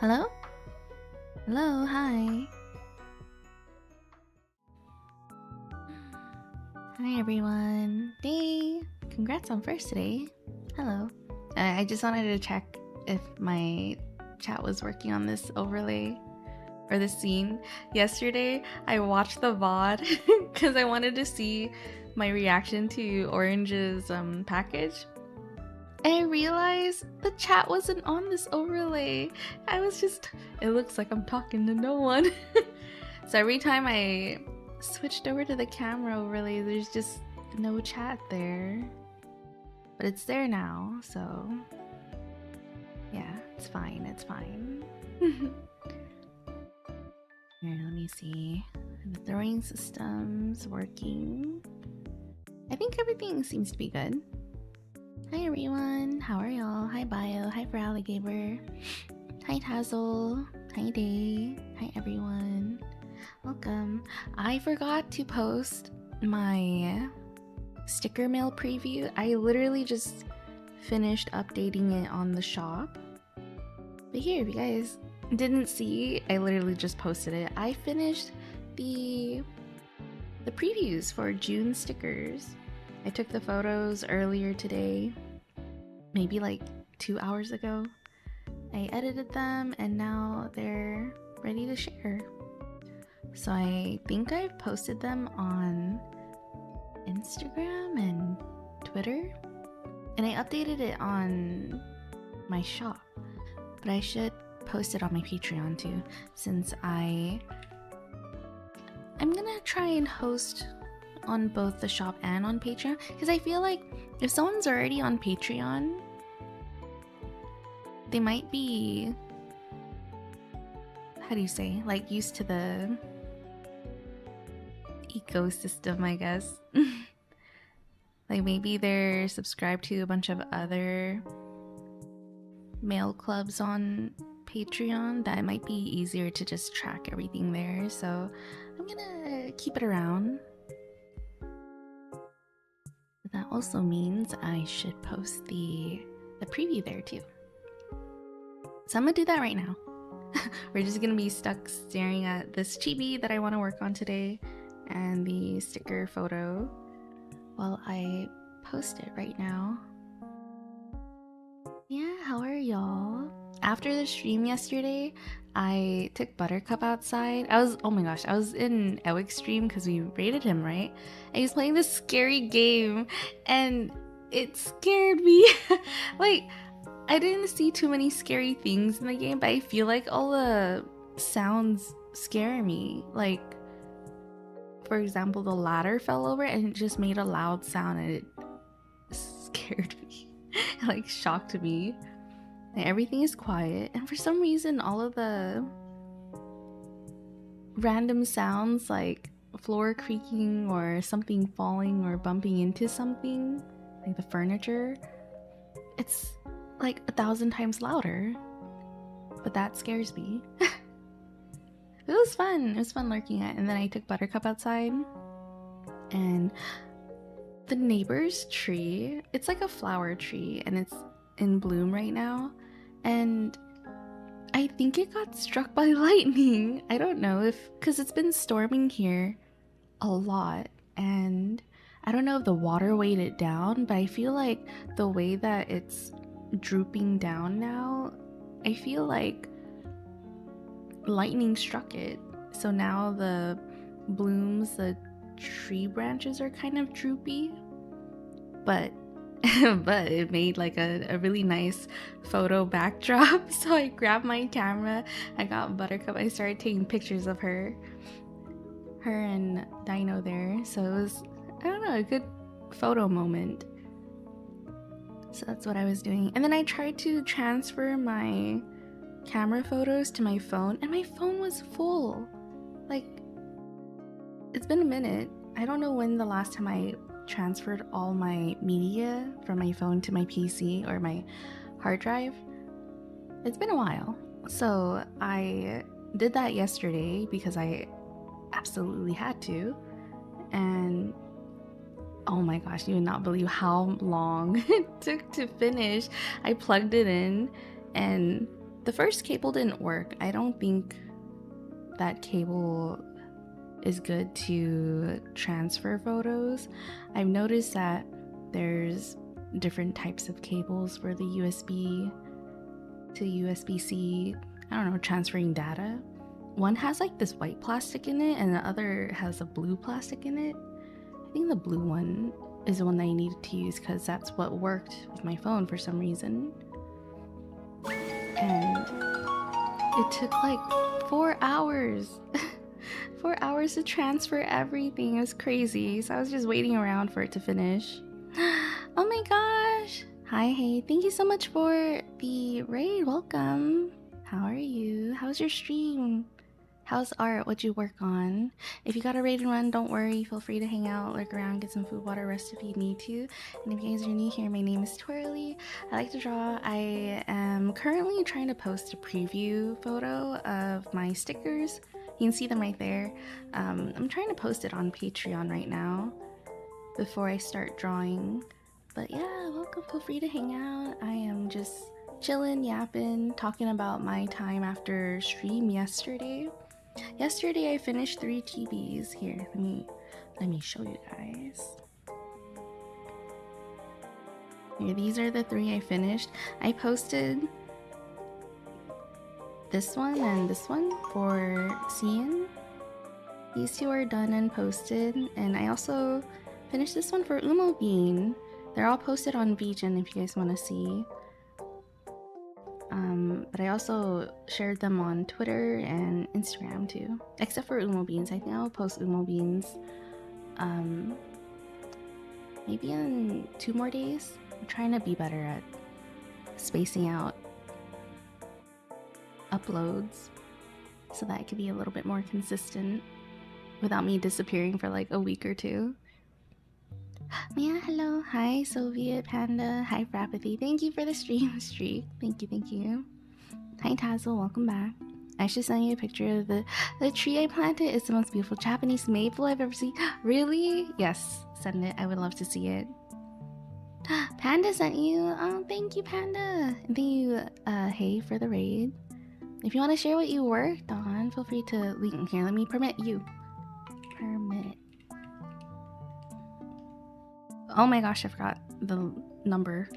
Hello? Hello, hi. Hi everyone. Day. Congrats on first today. Hello. I just wanted to check if my chat was working on this overlay or this scene. Yesterday, I watched the VOD because I wanted to see my reaction to Orange's package. And I realized the chat wasn't on this overlay. It looks like I'm talking to no one. So every time I switched over to the camera overlay, there's just no chat there. But it's there now, so yeah, it's fine, it's fine. Here, let me see. The throwing system's working. I think everything seems to be good. Hi everyone, how are y'all? Hi Bio, hi for Alligator. Hi Tazzle, hi Day, hi everyone. Welcome. I forgot to post my sticker mail preview. I literally just finished updating it on the shop. But here, if you guys didn't see, I literally just posted it. I finished the previews for June stickers. I took the photos earlier today, maybe like 2 hours ago. I edited them and now they're ready to share. So I think I've posted them on Instagram and Twitter, and I updated it on my shop, but I should post it on my Patreon too, since I'm gonna try and host on both the shop and on Patreon, because I feel like if someone's already on Patreon, they might be, how do you say, like used to the ecosystem, I guess. Like maybe they're subscribed to a bunch of other mail clubs on Patreon that it might be easier to just track everything there. So I'm gonna keep it around. But that also means I should post the preview there too. So I'm gonna do that right now. We're just gonna be stuck staring at this chibi that I want to work on today and the sticker photo while I post it right now. Yeah, how are y'all? After the stream yesterday, I took Buttercup outside. Oh my gosh, I was in Ewick's stream because we raided him, right? And he was playing this scary game and it scared me. Like, I didn't see too many scary things in the game, but I feel like all the sounds scare me. Like, for example, the ladder fell over and it just made a loud sound and it scared me. It like shocked me. And everything is quiet, and for some reason all of the random sounds like floor creaking or something falling or bumping into something, like the furniture, it's like 1,000 times louder. But that scares me. It was fun. It was fun lurking at. And then I took Buttercup outside, and the neighbor's tree, it's like a flower tree and it's in bloom right now, and I think it got struck by lightning. I don't know if, because it's been storming here a lot, and I don't know if the water weighed it down, but I feel like the way that it's drooping down now, I feel like lightning struck it. So now the blooms, the tree branches are kind of droopy, but but it made like a really nice photo backdrop. So I grabbed my camera, I got Buttercup, I started taking pictures of her and Dino there. So it was, I don't know, a good photo moment. So that's what I was doing. And then I tried to transfer my camera photos to my phone, and my phone was full. Like, it's been a minute. I don't know when the last time I transferred all my media from my phone to my PC or my hard drive. It's been a while. So I did that yesterday because I absolutely had to. And oh my gosh, you would not believe how long it took to finish. I plugged it in and the first cable didn't work. I don't think that cable is good to transfer photos. I've noticed that there's different types of cables for the USB to USB-C, I don't know, transferring data. One has like this white plastic in it and the other has a blue plastic in it. I think the blue one is the one that I needed to use because that's what worked with my phone for some reason. And it took like 4 hours. 4 hours to transfer everything. It was crazy. So I was just waiting around for it to finish. Oh my gosh. Hi, hey. Thank you so much for the raid. Welcome. How are you? How's your stream? How's art? What'd you work on? If you got a raid and run, don't worry. Feel free to hang out, lurk around, get some food, water, rest if you need to. And if you guys are new here, my name is Twirly. I like to draw. I am currently trying to post a preview photo of my stickers. You can see them right there. I'm trying to post it on Patreon right now before I start drawing. But yeah, welcome. Feel free to hang out. I am just chilling, yapping, talking about my time after stream yesterday. Yesterday I finished 3 chibis. Here, let me show you guys. Here, these are the 3 I finished. I posted this one and this one for Sian. These 2 are done and posted, and I also finished this one for Bean. They're all posted on VGen if you guys want to see. But I also shared them on Twitter and Instagram too, except for Beans. I think I'll post Beans maybe in 2 more days. I'm trying to be better at spacing out uploads so that I could be a little bit more consistent without me disappearing for like a week or 2. Mia, hello. Hi, Soviet Panda. Hi, Frapathy. Thank you for the stream streak. Thank you, thank you. Hi, Tazzle. Welcome back. I should send you a picture of the tree I planted. It's the most beautiful Japanese maple I've ever seen. Really? Yes, send it. I would love to see it. Panda sent you. Oh, thank you, Panda. And thank you, Hey, for the raid. If you want to share what you worked on, feel free to link here. Let me permit you. Permit. Oh my gosh, I forgot the number.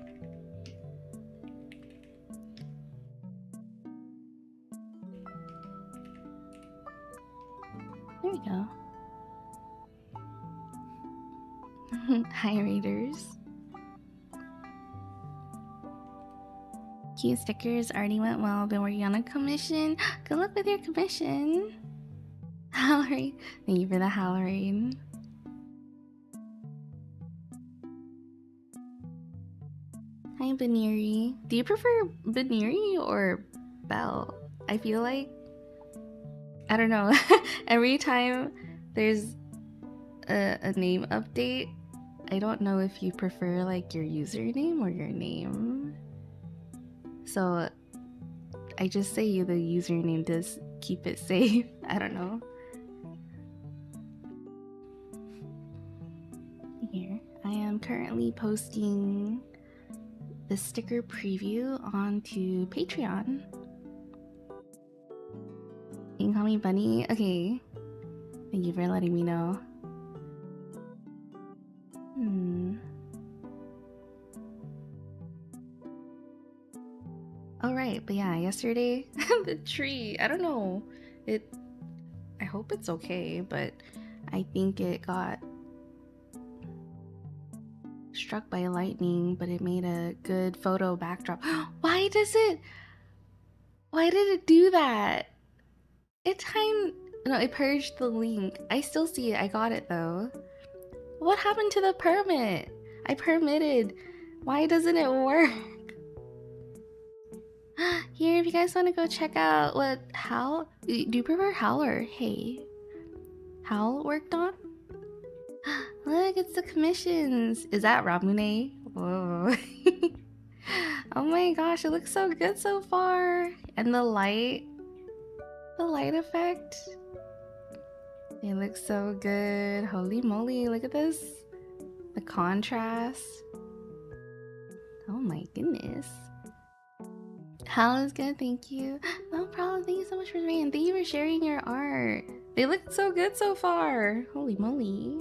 There we go. Hi, Raiders. Cute stickers already went well. Been working on a commission. Good luck with your commission. Howlery. Thank you for the Howlery. Hi, Baniri. Do you prefer Baniri or Belle? I feel like, I don't know. Every time there's a name update, I don't know if you prefer like your username or your name. So I just say the username to keep it safe. I don't know. Here, I am currently posting the sticker preview onto Patreon. You can call me Bunny. Okay. Thank you for letting me know. Oh right, but yeah, yesterday the tree, I don't know. I hope it's okay, but I think it got struck by lightning, but it made a good photo backdrop. Why did it do that? It purged the link. I still see it. I got it though. What happened to the permit? I permitted. Why doesn't it work? Here, if you guys want to go check out what Hal, do you prefer Hal or Hey? Hal worked on? Look, it's the commissions. Is that Ramune? Whoa. Oh my gosh, it looks so good so far. And the light effect. It looks so good. Holy moly, look at this. The contrast. Oh my goodness. How's good, thank you. No problem. Thank you so much for sharing. Thank you for sharing your art. They look so good so far. Holy moly.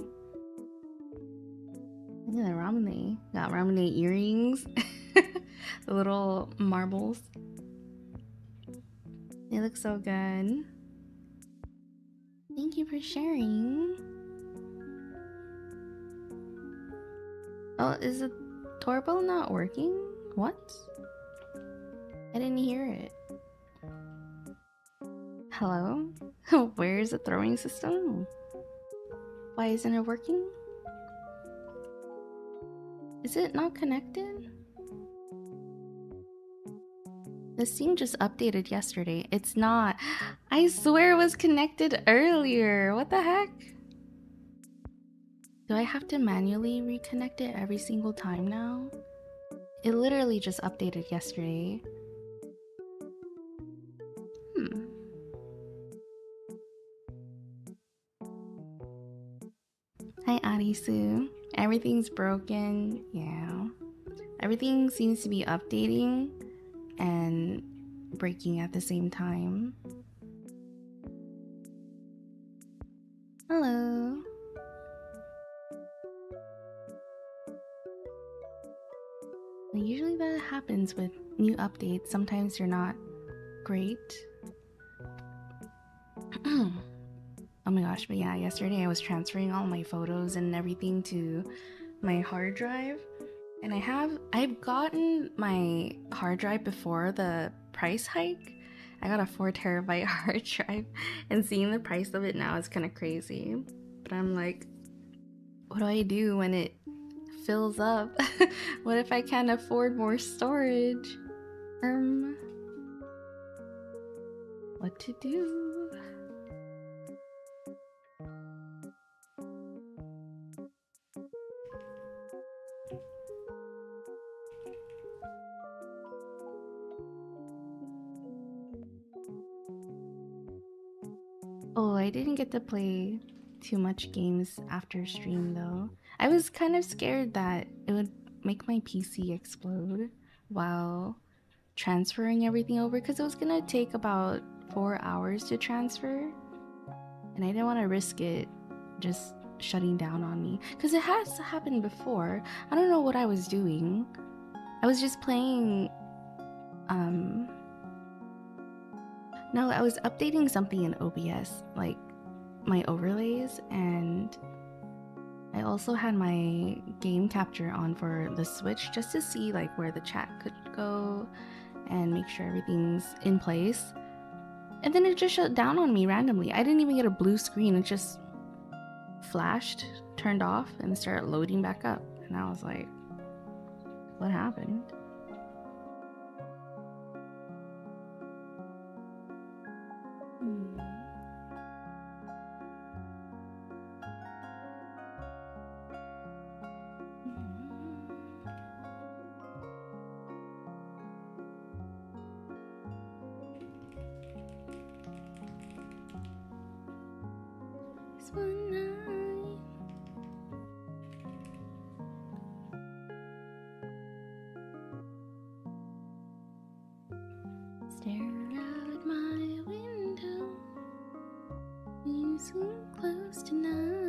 Look at the ramune. Got ramune earrings. The little marbles. They look so good. Thank you for sharing. Oh, is the doorbell not working? What? I didn't hear it. Hello? Where's the throwing system? Why isn't it working? Is it not connected? The Steam just updated yesterday. It's not. I swear it was connected earlier. What the heck? Do I have to manually reconnect it every single time now? It literally just updated yesterday. Hi, Arisu. Everything's broken. Yeah. Everything seems to be updating and breaking at the same time. Hello. Usually that happens with new updates. Sometimes they're not great. Oh my gosh, but yeah, yesterday I was transferring all my photos and everything to my hard drive. And I've gotten my hard drive before the price hike. I got a 4 terabyte hard drive, and seeing the price of it now is kind of crazy. But I'm like, what do I do when it fills up? What if I can't afford more storage? What to do? Oh, I didn't get to play too much games after stream though. I was kind of scared that it would make my PC explode while transferring everything over, because it was gonna take about 4 hours to transfer, and I didn't want to risk it just shutting down on me, because it has happened before. I don't know what I was doing. I was just playing no, I was updating something in OBS, like my overlays, and I also had my game capture on for the Switch just to see like where the chat could go and make sure everything's in place. And then it just shut down on me randomly. I didn't even get a blue screen. It just flashed, turned off, and started loading back up. And I was like, what happened? One night. Stare out my window. You seem close tonight.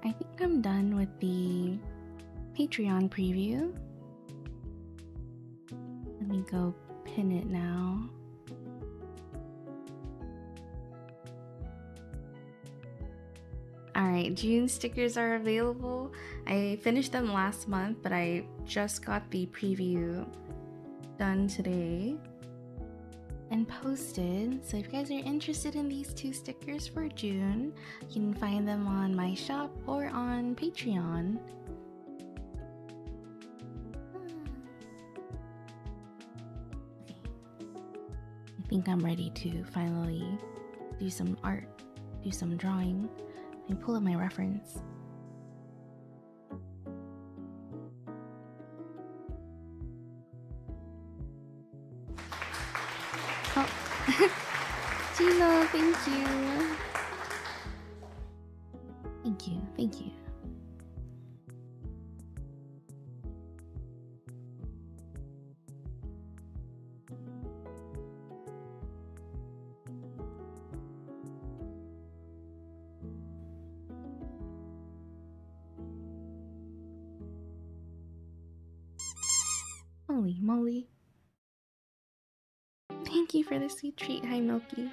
I think I'm done with the Patreon preview. Let me go pin it now. Alright, June stickers are available. I finished them last month, but I just got the preview done today and posted. So if you guys are interested in these 2 stickers for June, you can find them on my shop or on Patreon. I think I'm ready to finally do some art, do some drawing. Let me pull up my reference. Oh, Gino, thank you. Thank you, thank you. Holy moly. Thank you for the sweet treat. Hi, Milky.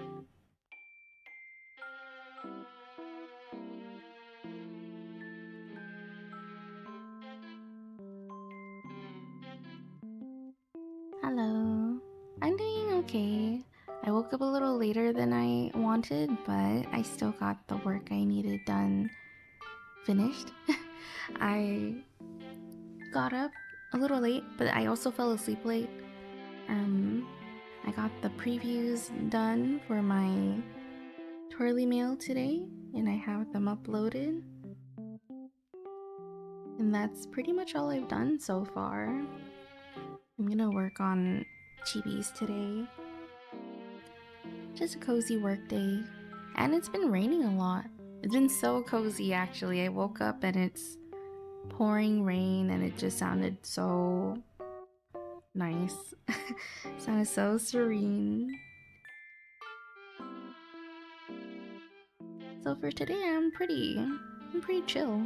Hello. I'm doing okay. I woke up a little later than I wanted, but I still got the work I needed done finished. I got up a little late, but I also fell asleep late. I got the previews done for my twirlimail today, and I have them uploaded. And that's pretty much all I've done so far. I'm gonna work on chibis today. Just a cozy work day. And it's been raining a lot. It's been so cozy actually. I woke up and it's pouring rain and it just sounded so nice. Sounded so serene. So for today I'm pretty chill.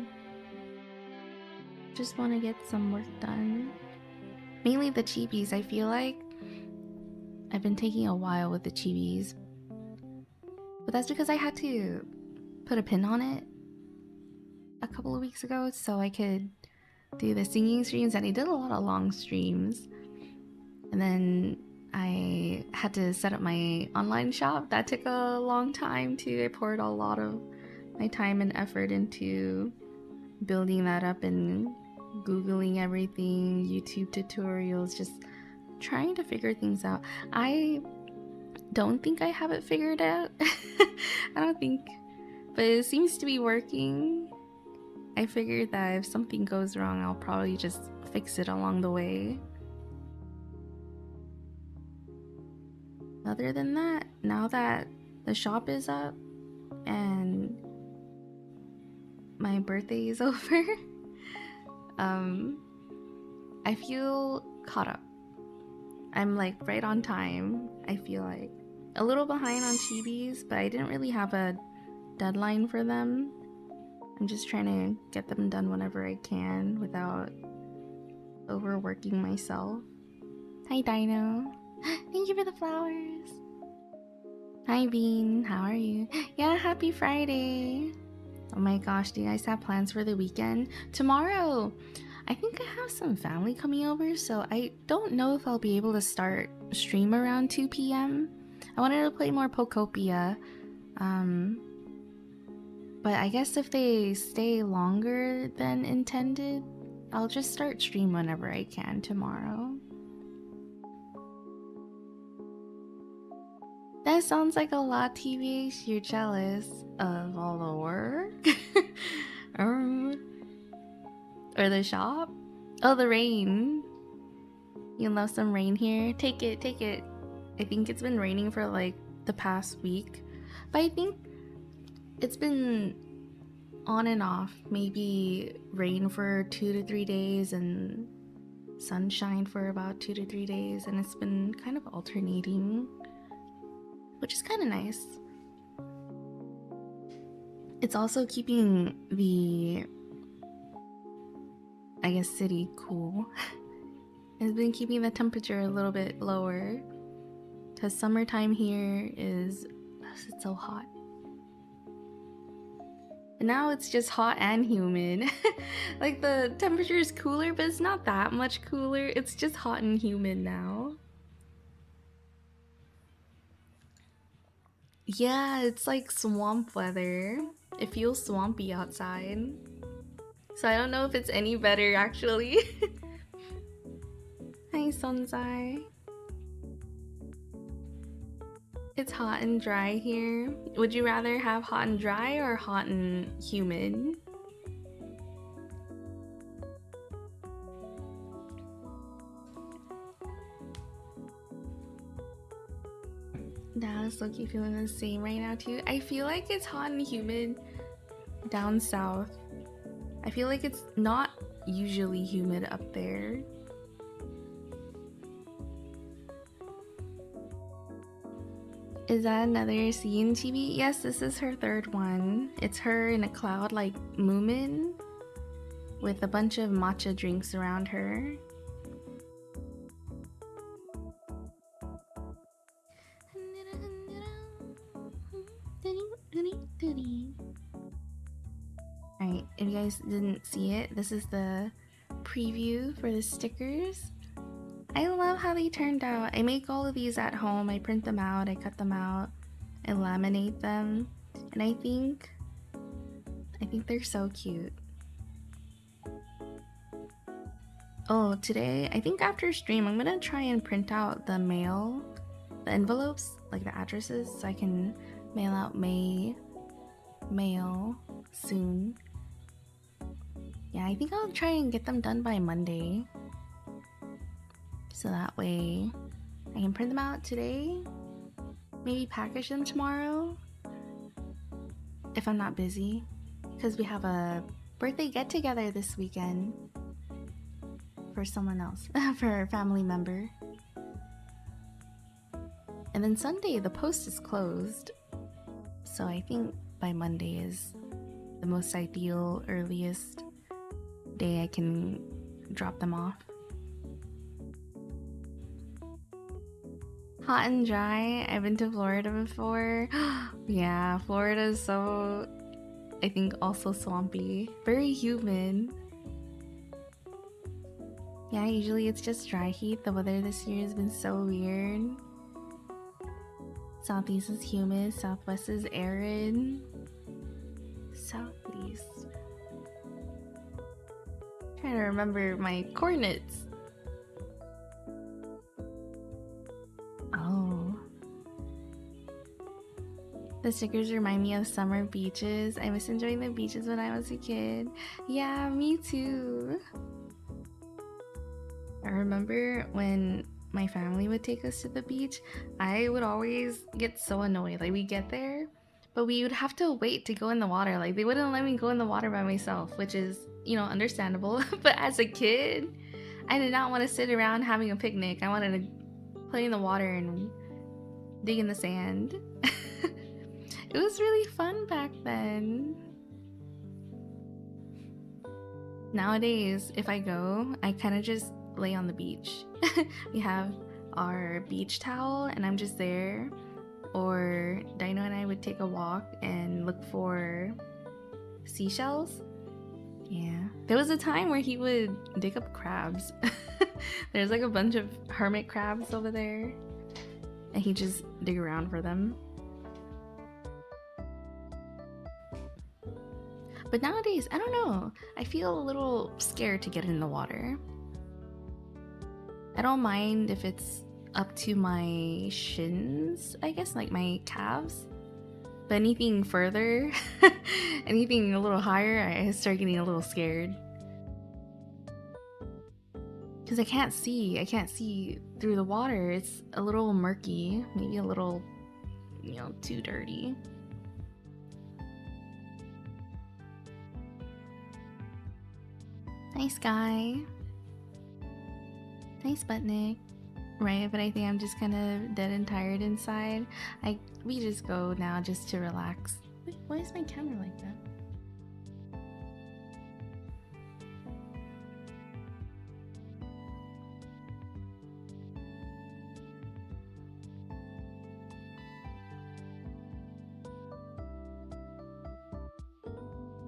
Just want to get some work done. Mainly the chibis. I feel like I've been taking a while with the chibis. But that's because I had to put a pin on it a couple of weeks ago so I could do the singing streams, and I did a lot of long streams. And then I had to set up my online shop. That took a long time too. I poured a lot of my time and effort into building that up and Googling everything, YouTube tutorials, just trying to figure things out. I don't think I have it figured out. I don't think, but it seems to be working. I figured that if something goes wrong, I'll probably just fix it along the way. Other than that, now that the shop is up and my birthday is over, I feel caught up. I'm like right on time. I feel like a little behind on chibis, but I didn't really have a deadline for them. I'm just trying to get them done whenever I can without overworking myself. Hi Dino. Thank you for the flowers. Hi Bean, how are you? Yeah, happy Friday. Oh my gosh, do you guys have plans for the weekend? Tomorrow, I think I have some family coming over, so I don't know if I'll be able to start stream around 2 p.m. I wanted to play more Pokopia, but I guess if they stay longer than intended, I'll just start stream whenever I can tomorrow. That sounds like a lot, TVH. You're jealous of all the work? Or the shop? Oh, the rain. You love some rain here? Take it, take it. I think it's been raining for like the past week. But I think it's been on and off. Maybe rain for 2 to 3 days and sunshine for about 2 to 3 days. And it's been kind of alternating, which is kind of nice. It's also keeping the, I guess, city cool. It's been keeping the temperature a little bit lower because summertime here is it's so hot. And now it's just hot and humid. Like the temperature is cooler, but it's not that much cooler. It's just hot and humid now. Yeah, it's like swamp weather. It feels swampy outside. So I don't know if it's any better actually. Hi, Sonzai. It's hot and dry here. Would you rather have hot and dry or hot and humid? Dallas low-key feeling the same right now too. I feel like it's hot and humid down south. I feel like it's not usually humid up there. Is that another sian chibi? Yes, this is her third one. It's her in a cloud like Moomin with a bunch of matcha drinks around her. Alright, if you guys didn't see it, this is the preview for the stickers. I love how they turned out. I make all of these at home. I print them out, I cut them out, I laminate them, and I think they're so cute. Oh, today, I think after stream, I'm gonna try and print out the mail, the envelopes, like the addresses, so I can mail out mail soon. Yeah, I think I'll try and get them done by Monday. So that way I can print them out today, maybe package them tomorrow if I'm not busy, because we have a birthday get-together this weekend for someone else, for a family member. And then Sunday the post is closed, so I think by Monday is the most ideal, earliest day I can drop them off. Hot and dry. I've been to Florida before. Yeah, Florida is so, I think, also swampy. Very humid. Yeah, usually it's just dry heat. The weather this year has been so weird. Southeast is humid, southwest is arid. Southeast. Trying to remember my coordinates. Oh. The stickers remind me of summer beaches. I miss enjoying the beaches when I was a kid. Yeah, me too. I remember when my family would take us to the beach, I would always get so annoyed. Like, we'd get there, but we would have to wait to go in the water. Like, they wouldn't let me go in the water by myself, which is, you know, understandable. But as a kid, I did not want to sit around having a picnic. I wanted to play in the water and dig in the sand. It was really fun back then. Nowadays, if I go, I kind of just lay on the beach. We have our beach towel and I'm just there. Or Dino and I would take a walk and look for seashells. Yeah, there was a time where he would dig up crabs. There's like a bunch of hermit crabs over there and he'd just dig around for them. But nowadays, I don't know, I feel a little scared to get in the water. I don't mind if it's up to my shins, I guess, like my calves. But anything further, anything a little higher, I start getting a little scared. Because I can't see through the water. It's a little murky, maybe a little, you know, too dirty. Nice guy. Nice Sputnik. Right, but I think I'm just kind of dead and tired inside. We just go now just to relax. Wait, why is my camera like that?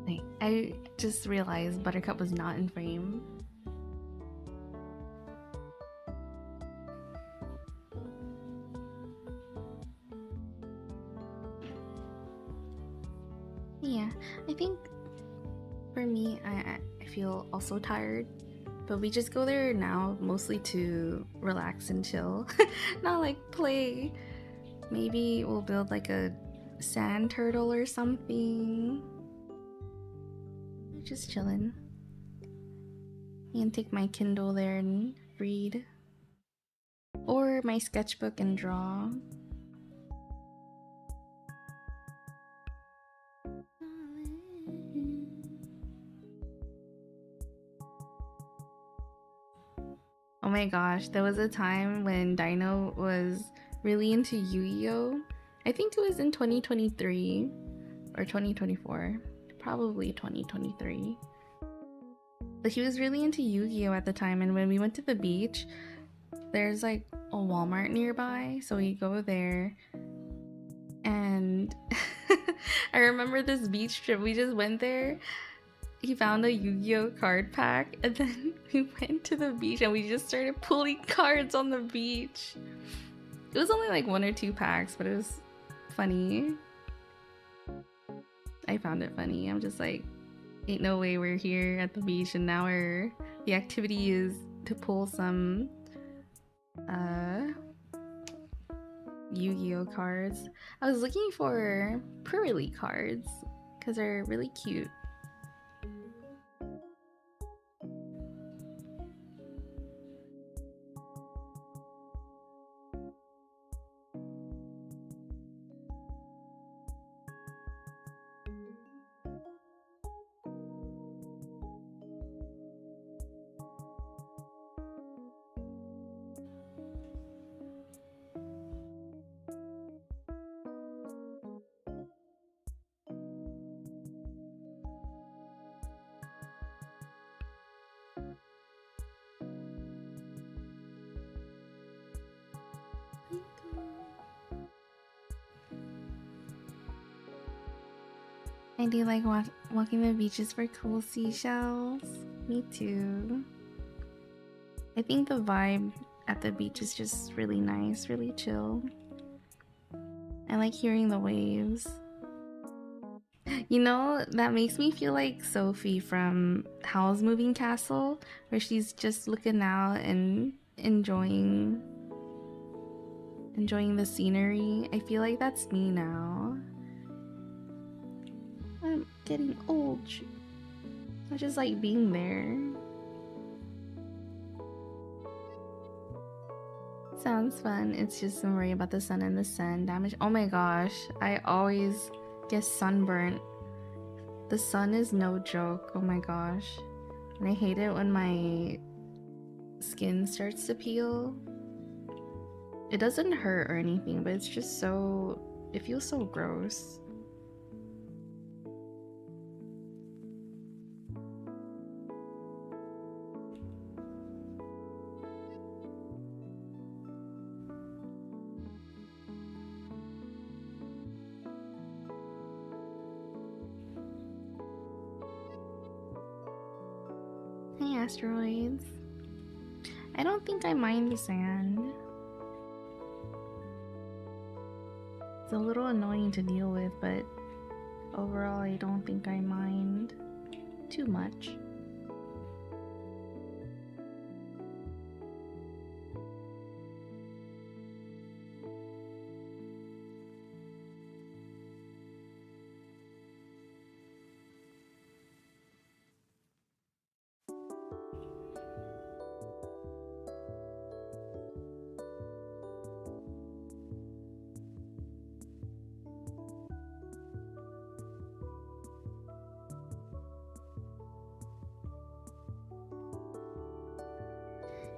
Wait, I just realized Buttercup was not in frame. Yeah, I think for me, I feel also tired, but we just go there now mostly to relax and chill, not like play. Maybe we'll build like a sand turtle or something. Just chillin'. And take my Kindle there and read, or my sketchbook and draw. Oh my gosh, there was a time when Dino was really into Yu-Gi-Oh! I think it was in 2023 or 2024, probably 2023. But he was really into Yu-Gi-Oh! At the time, and when we went to the beach, there's like a Walmart nearby, so we go there. And I remember this beach trip, we just went there. He found a Yu-Gi-Oh! Card pack, and then we went to the beach and we just started pulling cards on the beach. It was only like 1 or 2 packs, but it was funny. I found it funny. I'm just like, ain't no way we're here at the beach and now the activity is to pull some Yu-Gi-Oh! Cards. I was looking for twirli cards because they're really cute. I do like walking the beaches for cool seashells. Me too. I think the vibe at the beach is just really nice, really chill. I like hearing the waves. You know, that makes me feel like Sophie from Howl's Moving Castle, where she's just looking out and enjoying the scenery. I feel like that's me now. I'm getting old. I just like being there. Sounds fun. It's just don't worry about the sun and the sun damage. Oh my gosh, I always get sunburnt. The sun is no joke. Oh my gosh. And I hate it when my skin starts to peel. It doesn't hurt or anything, but it's just so... it feels so gross. Hey asteroids. I don't think I mind the sand. It's a little annoying to deal with, but overall I don't think I mind too much.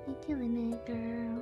You're killing it, girl.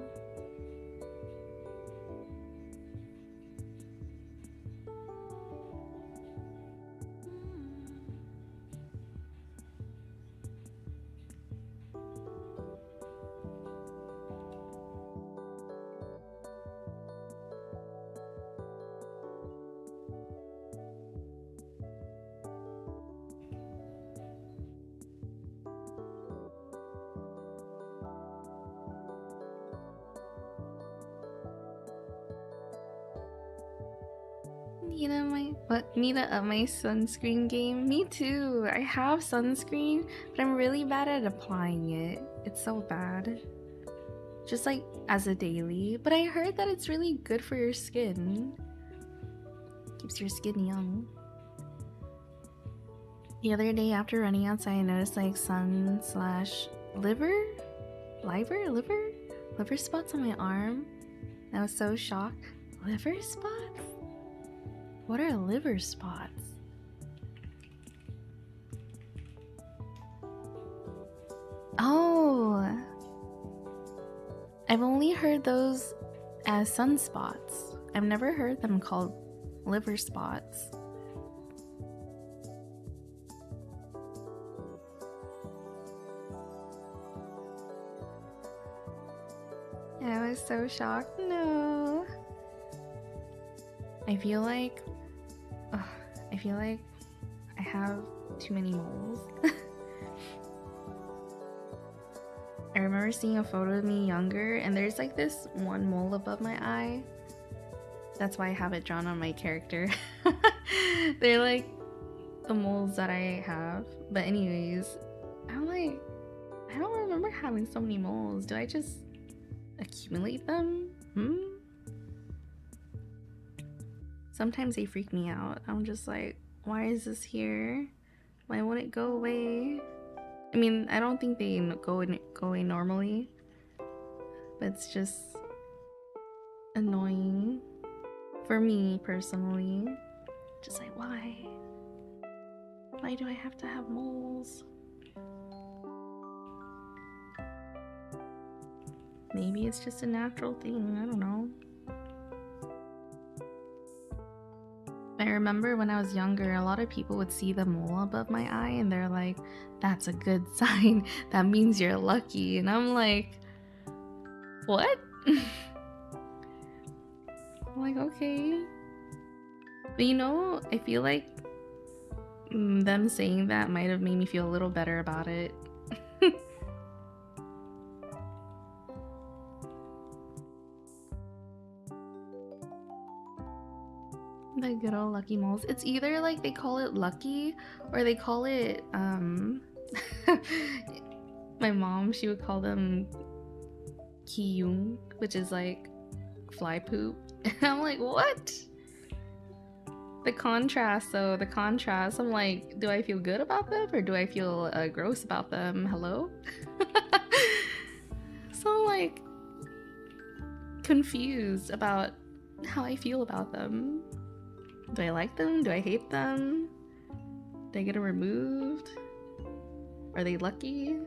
Need to up my sunscreen game? Me too. I have sunscreen, but I'm really bad at applying it. It's so bad. Just like as a daily. But I heard that it's really good for your skin. Keeps your skin young. The other day after running outside, I noticed like liver spots on my arm. I was so shocked. Liver spots? What are liver spots? Oh, I've only heard those as sunspots. I've never heard them called liver spots. I was so shocked. No. I feel like I have too many moles. I remember seeing a photo of me younger, and there's like this one mole above my eye. That's why I have it drawn on my character. They're like the moles that I have. But anyways, I'm like, I don't remember having so many moles. Do I just accumulate them? Sometimes they freak me out. I'm just like, why is this here? Why won't it go away? I mean, I don't think they go away normally, but it's just annoying for me personally. Just like, why? Why do I have to have moles? Maybe it's just a natural thing. I don't know. I remember when I was younger, a lot of people would see the mole above my eye and they're like, that's a good sign. That means you're lucky. And I'm like, what? I'm like, okay. But you know, I feel like them saying that might have made me feel a little better about it. The good old lucky moles. It's either like they call it lucky or they call it my mom, she would call them huion, which is like fly poop. And I'm like, what? The contrast though, the contrast. I'm like, do I feel good about them or do I feel gross about them? Hello? So I'm like confused about how I feel about them. Do I like them? Do I hate them? Did I get them removed? Are they lucky?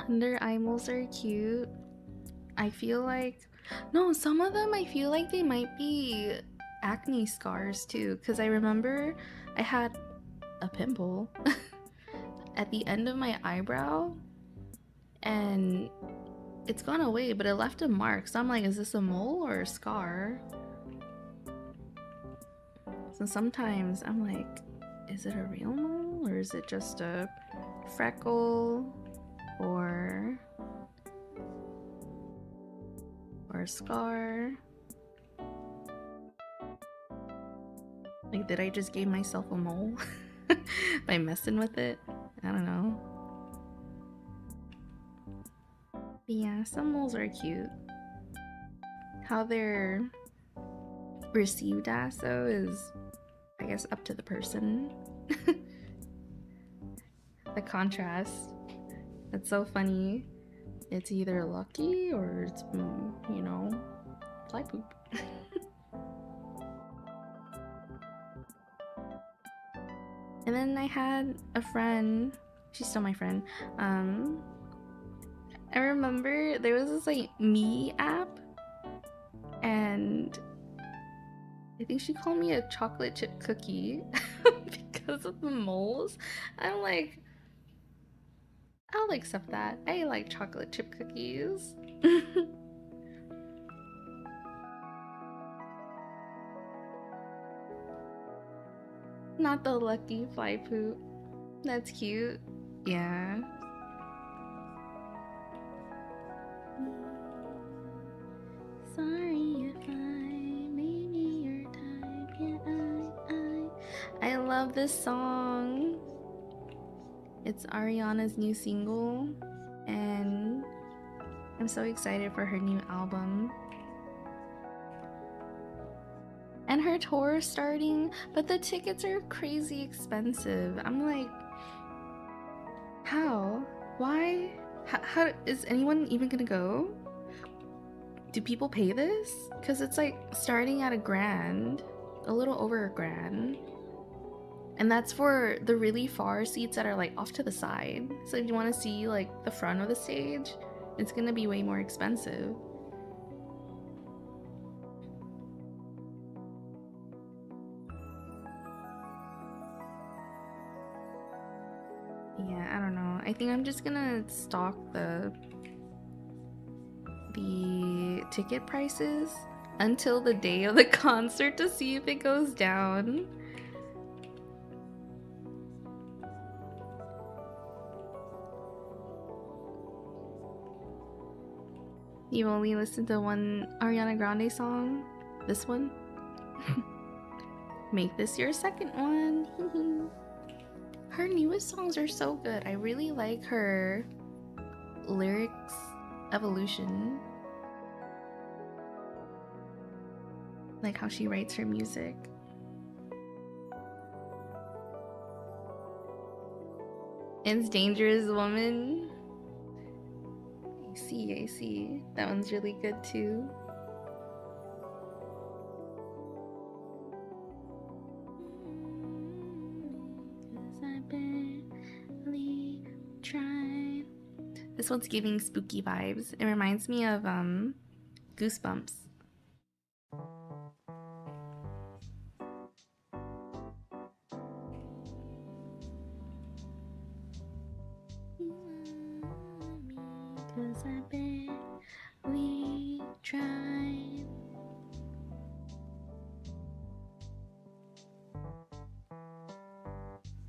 Under eye moles are cute. I feel like... No, some of them I feel like they might be acne scars too. Because I remember I had a pimple at the end of my eyebrow. And it's gone away, but it left a mark. So I'm like, is this a mole or a scar? So sometimes I'm like, is it a real mole? Or is it just a freckle? Or a scar? Like, did I just give myself a mole by messing with it? I don't know. But yeah, some moles are cute. How they're received as though is, I guess, up to the person. The contrast. That's so funny. It's either lucky or it's, you know, fly poop. And then I had a friend, she's still my friend. I remember there was this like me app, and I think she called me a chocolate chip cookie because of the moles. I'm like, I'll accept that. I like chocolate chip cookies. Not the lucky fly poop. That's cute. Yeah. Sorry if I maybe your type. Yeah, I love this song. It's Ariana's new single, and I'm so excited for her new album. And her tour is starting, but the tickets are crazy expensive. I'm like, how? Why? How is anyone even gonna go? Do people pay this? Because it's like starting at $1,000, a little over $1,000. And that's for the really far seats that are like off to the side. So if you want to see like the front of the stage, it's gonna be way more expensive. Yeah, I don't know. I think I'm just gonna stalk the ticket prices until the day of the concert to see if it goes down. You only listened to one Ariana Grande song? This one? Make this your second one. Her newest songs are so good. I really like her lyrics evolution. Like how she writes her music. It's Dangerous Woman. I see. That one's really good too. This one's giving spooky vibes. It reminds me of Goosebumps.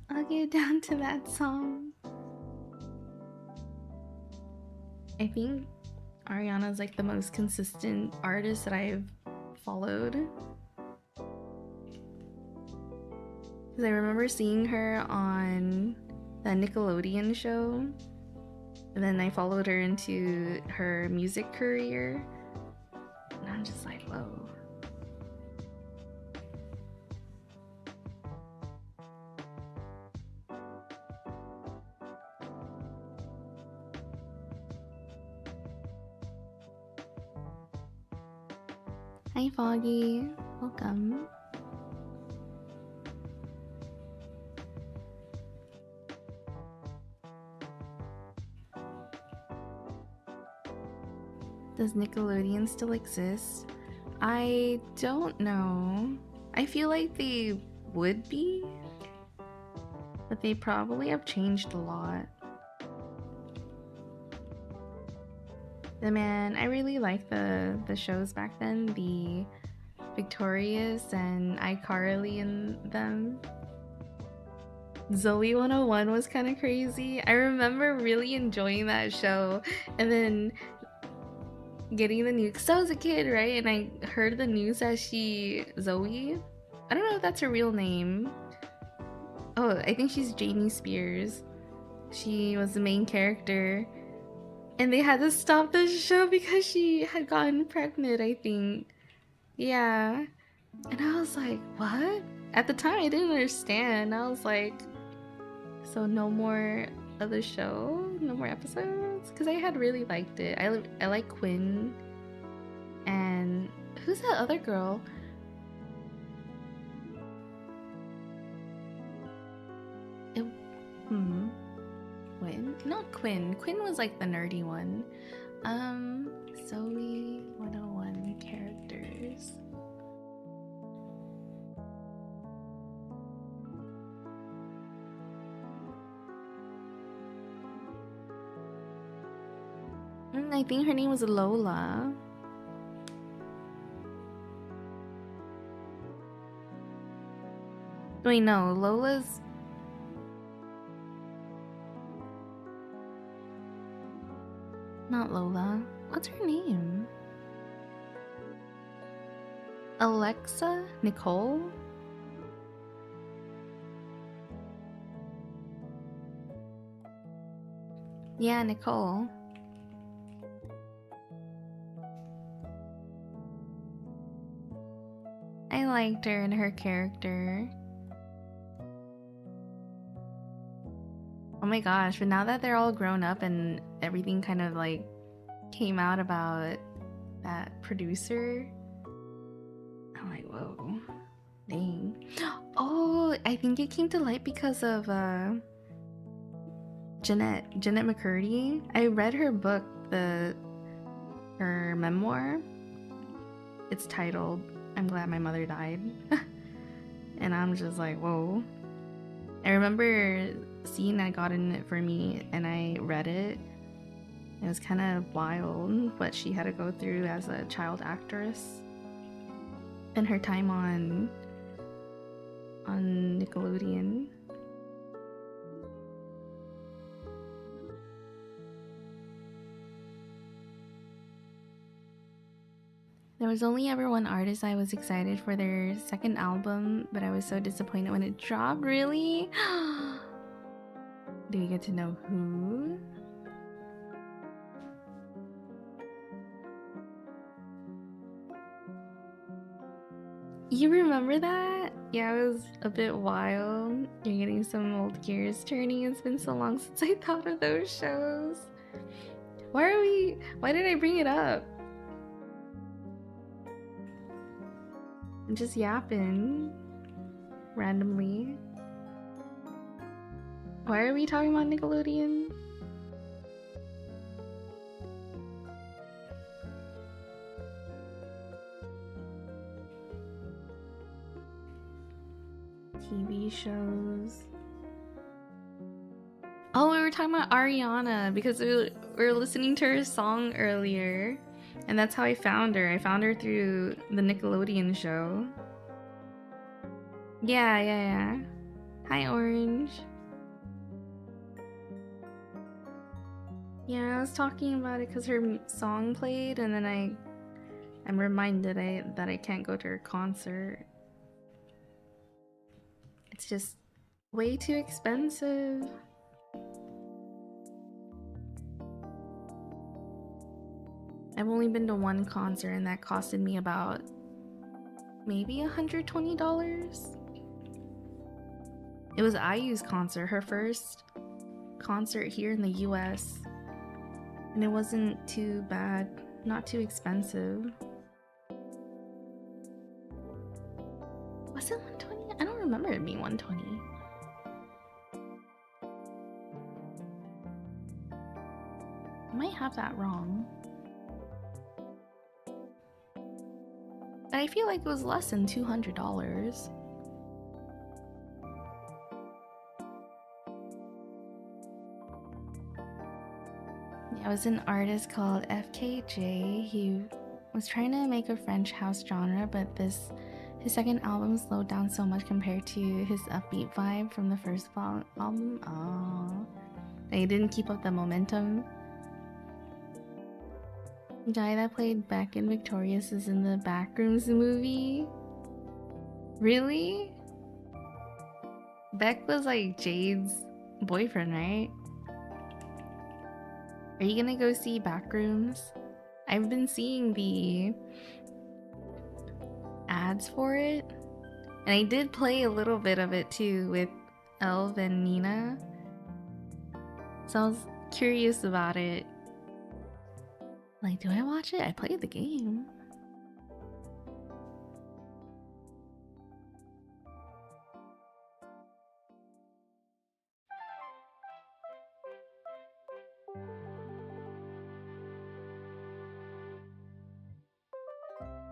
I'll get down to that song. I think Ariana's like the most consistent artist that I've followed. Because I remember seeing her on the Nickelodeon show. And then I followed her into her music career. And I'm just like, whoa. Hi Foggy, welcome. Does Nickelodeon still exist? I don't know. I feel like they would be, but they probably have changed a lot. But man, I really liked the shows back then, the Victorious and iCarly and them. Zoe 101 was kind of crazy. I remember really enjoying that show, and then getting the news, because I was a kid, right? And I heard the news that Zoe, I don't know if that's her real name. Oh, I think she's Jamie Spears. She was the main character. And they had to stop the show because she had gotten pregnant, I think. Yeah. And I was like, what? At the time, I didn't understand. I was like, so no more of the show? No more episodes? Because I had really liked it. I like Quinn. And who's that other girl? Quinn? Not Quinn. Quinn was like the nerdy one. Zoe 101 characters. I think her name was Lola. Wait, no, Lola's... Not Lola. What's her name? Alexa? Nicole? Yeah, Nicole. I liked her and her character. Oh my gosh, but now that they're all grown up and everything kind of like came out about that producer, I'm like, whoa, dang. Oh, I think it came to light because of Jeanette McCurdy. I read her book, her memoir. It's titled I'm Glad My Mother Died. And I'm just like, whoa. I remember seeing that got in it for me and I read it. It was kind of wild what she had to go through as a child actress and her time on Nickelodeon. There was only ever one artist I was excited for their second album, but I was so disappointed when it dropped. Really? Do we get to know who? You remember that? Yeah, it was a bit wild. You're getting some old gears turning. It's been so long since I thought of those shows. Why did I bring it up? I'm just yapping randomly. Why are we talking about Nickelodeon? TV shows. Oh, we were talking about Ariana because we were listening to her song earlier. And that's how I found her. I found her through the Nickelodeon show. Yeah. Hi, Orange. Yeah, I was talking about it because her song played, and then I'm reminded that I can't go to her concert. It's just way too expensive. I've only been to one concert and that costed me about maybe $120. It was IU's concert, her first concert here in the US. And it wasn't too bad, not too expensive. Was it $120? I don't remember it being $120. I might have that wrong. But I feel like it was less than $200. Yeah, it was an artist called FKJ. He was trying to make a French house genre, but his second album slowed down so much compared to his upbeat vibe from the first album. Oh, they didn't keep up the momentum. The guy that played Beck in Victorious is in the Backrooms movie. Really? Beck was like Jade's boyfriend, right? Are you gonna go see Backrooms? I've been seeing the ads for it, and I did play a little bit of it too with Elv and Nina, so I was curious about it. Like, do I watch it? I played the game.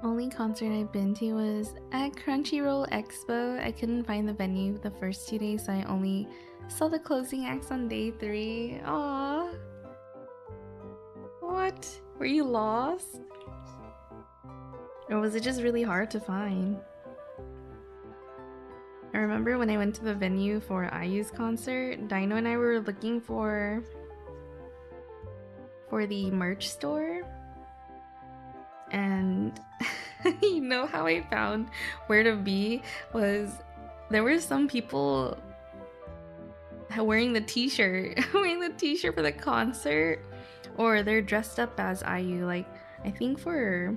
Only concert I've been to was at Crunchyroll Expo. I couldn't find the venue the first 2 days, so I only saw the closing acts on day 3. Aww. What? Were you lost? Or was it just really hard to find? I remember when I went to the venue for IU's concert, Dino and I were looking for the merch store, and you know how I found where to be was there were some people wearing the t-shirt for the concert, or they're dressed up as IU. Like, I think for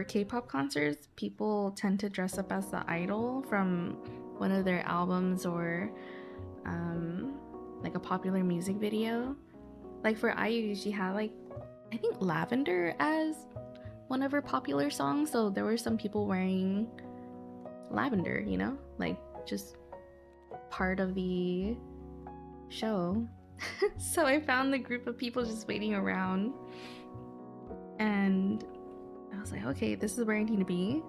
K-pop concerts, people tend to dress up as the idol from one of their albums, or like a popular music video. Like for IU, she had like, I think, Lavender as one of her popular songs, so there were some people wearing Lavender, you know, like just part of the show. So I found the group of people just waiting around, and I was like, okay, this is where I need to be.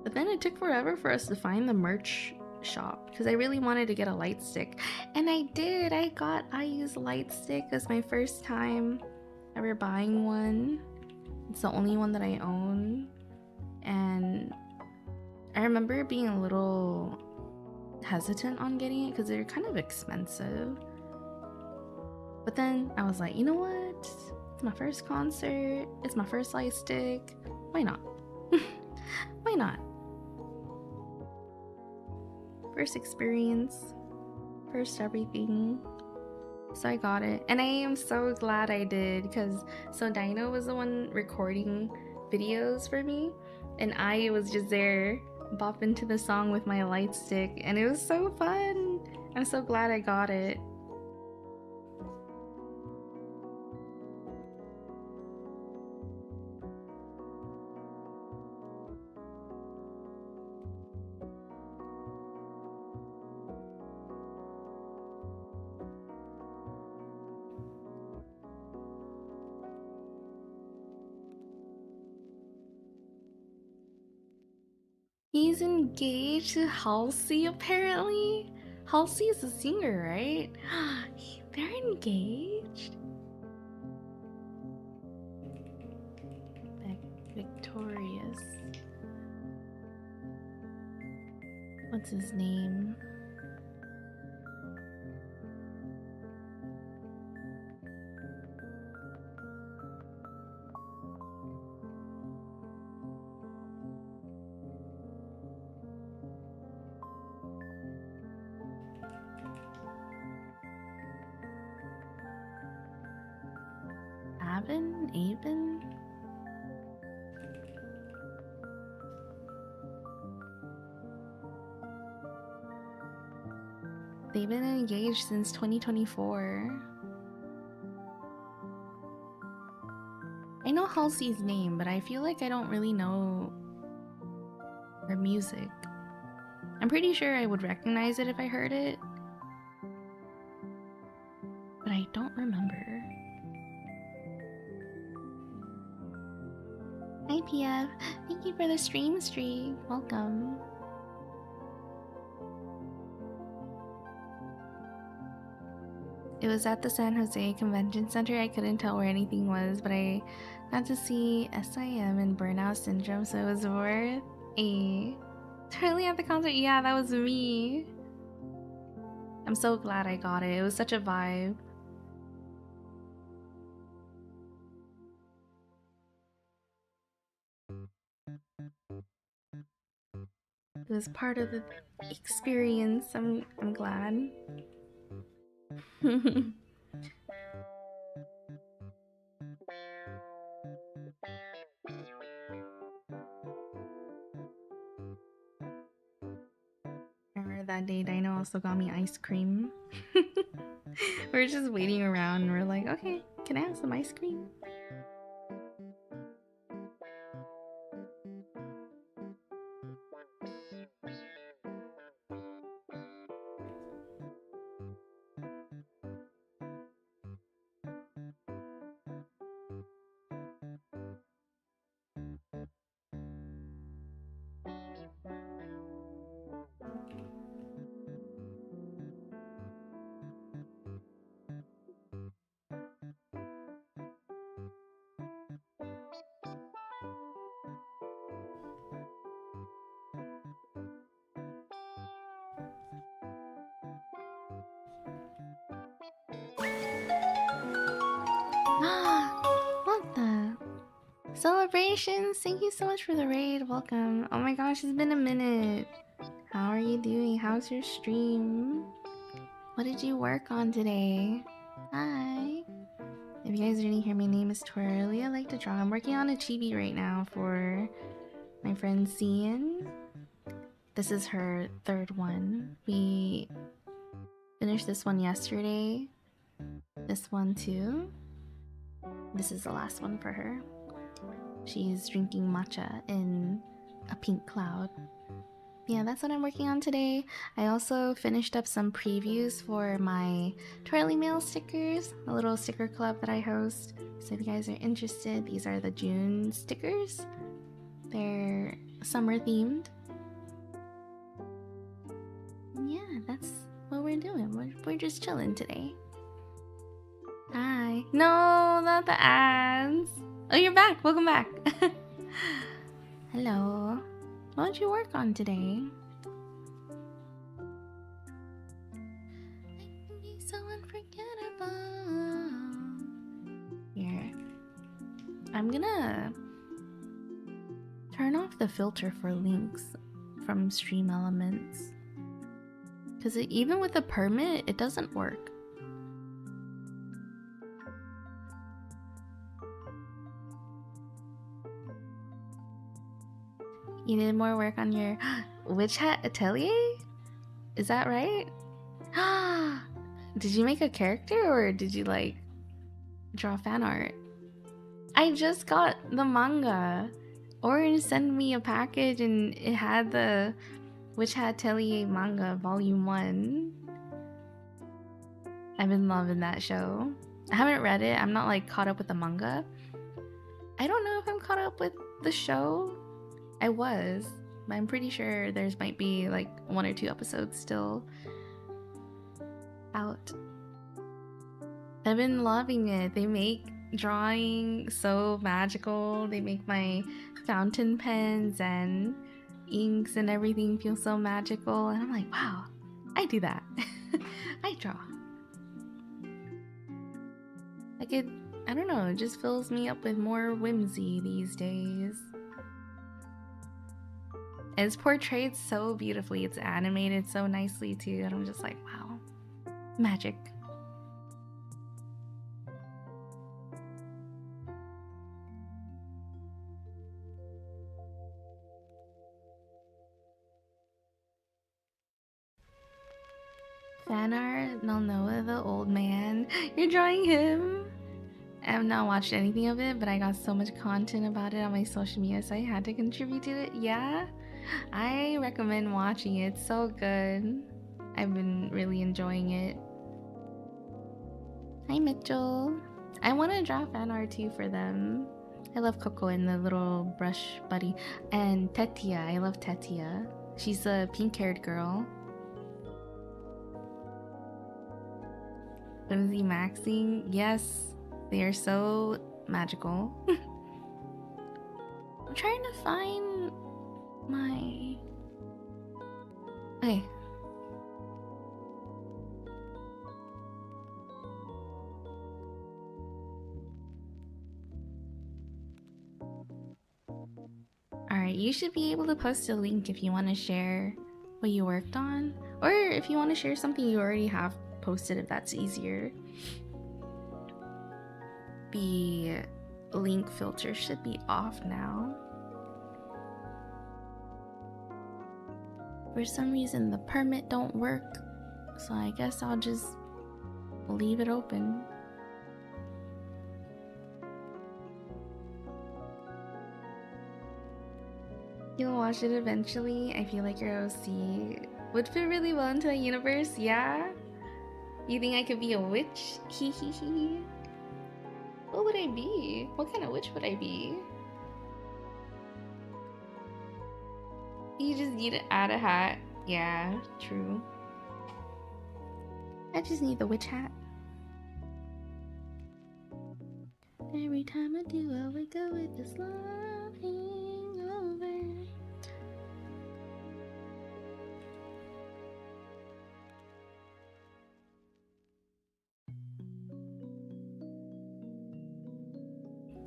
But then it took forever for us to find the merch shop because I really wanted to get a light stick, and I did. I got IU's light stick. It was my first time ever buying one. It's the only one that I own, and I remember being a little hesitant on getting it because they're kind of expensive. But then I was like, you know what? It's my first concert. It's my first light stick. Why not? Why not? First experience, first everything. So I got it, and I am so glad I did, because so Dino was the one recording videos for me, and I was just there bopping to the song with my light stick, and it was so fun. I'm so glad I got it. He's engaged to Halsey, apparently. Halsey is a singer, right? They're engaged. Victorious. What's his name? Aben? They've been engaged since 2024. I know Halsey's name, but I feel like I don't really know her music. I'm pretty sure I would recognize it if I heard it, but I don't remember. Hi PF, thank you for the stream streak. Welcome. It was at the San Jose Convention Center. I couldn't tell where anything was, but I got to see SIM and Burnout Syndrome, so it was worth a twirli at the concert. Yeah, that was me. I'm so glad I got it. It was such a vibe. It was part of the experience. I'm glad. Remember that day Dino also got me ice cream? We were just waiting around and we're like, okay, can I have some ice cream? celebrations! Thank you so much for the raid. Welcome. Oh my gosh, it's been a minute. How are you doing? How's your stream? What did you work on today? Hi. If you guys didn't hear, my name is Twirli. I like to draw. I'm working on a chibi right now for my friend Sian. This is her third one. We finished this one yesterday. This one too. This is the last one for her. She's drinking matcha in a pink cloud. Yeah, that's what I'm working on today. I also finished up some previews for my twirlimail stickers, a little sticker club that I host. So if you guys are interested, these are the June stickers. They're summer themed. Yeah, that's what we're doing. We're just chilling today. Hi. No, not the ads. Oh, you're back. Welcome back. Hello. What did you work on today? I can be so unforgettable. Here. I'm gonna turn off the filter for links from Stream Elements. Because even with a permit, it doesn't work. You did more work on your witch hat atelier? Is that right? Did you make a character or did you like draw fan art? I just got the manga. Orange sent me a package and it had the Witch Hat Atelier manga volume 1. I've been loving that show. I haven't read it. I'm not like caught up with the manga. I don't know if I'm caught up with the show. I was, but I'm pretty sure there's might be like 1 or 2 episodes still out. I've been loving it. They make drawing so magical. They make my fountain pens and inks and everything feel so magical. And I'm like, wow, I do that. I draw. Like it, I don't know, it just fills me up with more whimsy these days. It's portrayed so beautifully. It's animated so nicely too. And I'm just like, wow, magic. Fan art, Noah, the old man. You're drawing him? I have not watched anything of it, but I got so much content about it on my social media, so I had to contribute to it. Yeah, I recommend watching it. It's so good. I've been really enjoying it. Hi, Mitchell. I want to draw fan art too for them. I love Coco and the little brush buddy. And Tetia. I love Tetia. She's a pink-haired girl. Whimsy maxing. Yes, they are so magical. I'm trying to find my... Okay. Alright, you should be able to post a link if you want to share what you worked on. Or if you want to share something you already have posted, if that's easier. The link filter should be off now. For some reason the permit don't work, so I guess I'll just leave it open. You'll watch it eventually. I feel like your OC would fit really well into the universe. Yeah? You think I could be a witch? Hee hee hee. What would I be? What kind of witch would I be? You just need to add a hat. Yeah, true. I just need the witch hat. Every time I do, I wake up with this love hangover.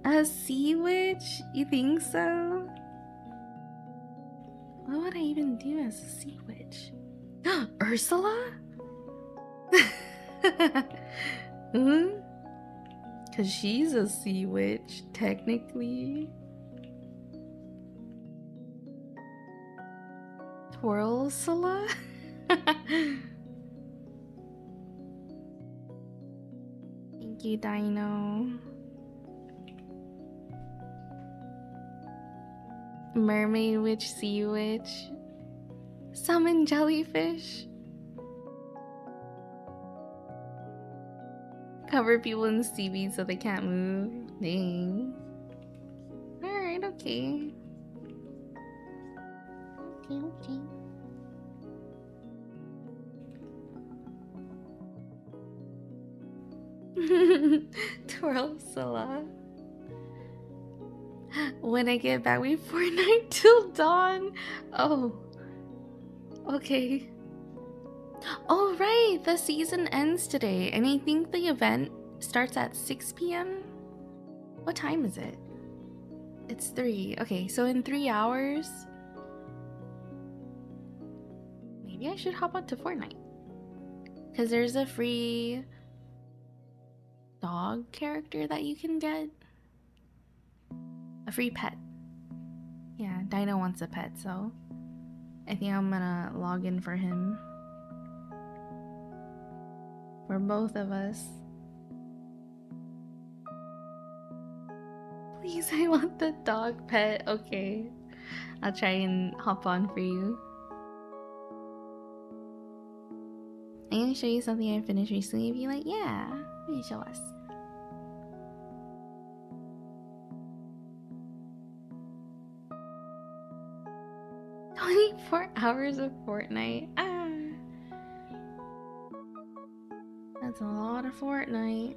A sea witch? You think so? What would I even do as a sea witch? Ursula? Hmm? Cause she's a sea witch, technically. Twirlsula? Thank you, Dino. Mermaid witch, sea witch. Summon jellyfish. Cover people in seaweed so they can't move. Dang. Alright, okay. Okay. Twirlsula. When I get back, we Fortnite till dawn. Oh. Okay. Oh, right. The season ends today. And I think the event starts at 6 p.m. What time is it? It's 3. Okay, so in 3 hours... Maybe I should hop on to Fortnite. Because there's a free... dog character that you can get. A free pet. Yeah, Dino wants a pet, so... I think I'm gonna log in for him. For both of us. Please, I want the dog pet. Okay. I'll try and hop on for you. I'm gonna show you something I finished recently. Be like, yeah, will you show us? "24 hours of Fortnite. Ah. That's a lot of Fortnite.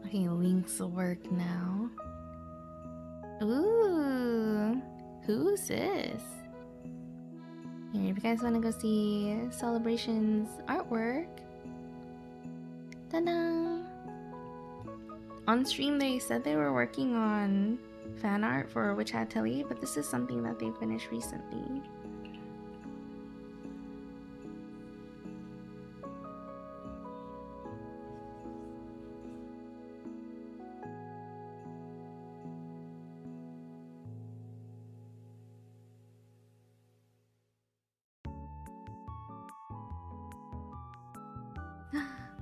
Okay, links will work now. Ooh, who's this? Here, if you guys want to go see Celebration's artwork. Ta-da! On stream, they said they were working on fan art for Witch Atelier, but this is something that they finished recently.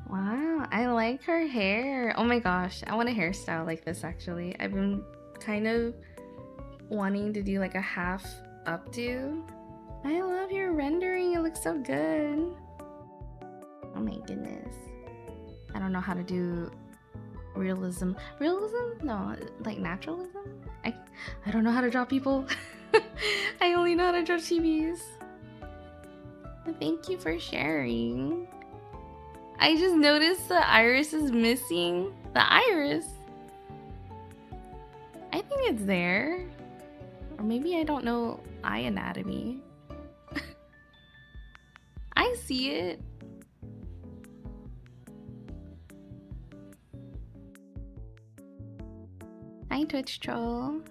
Wow, I like her hair. Oh my gosh, I want a hairstyle like this actually. I've been kind of wanting to do like a half updo. I love your rendering, it looks so good. Oh my goodness. I don't know how to do realism. Realism? No, like naturalism? I don't know how to draw people. I only know how to draw chibis. Thank you for sharing. I just noticed the iris is missing. The iris? I think it's there. Or maybe I don't know eye anatomy. I see it. Hi, Twitch troll.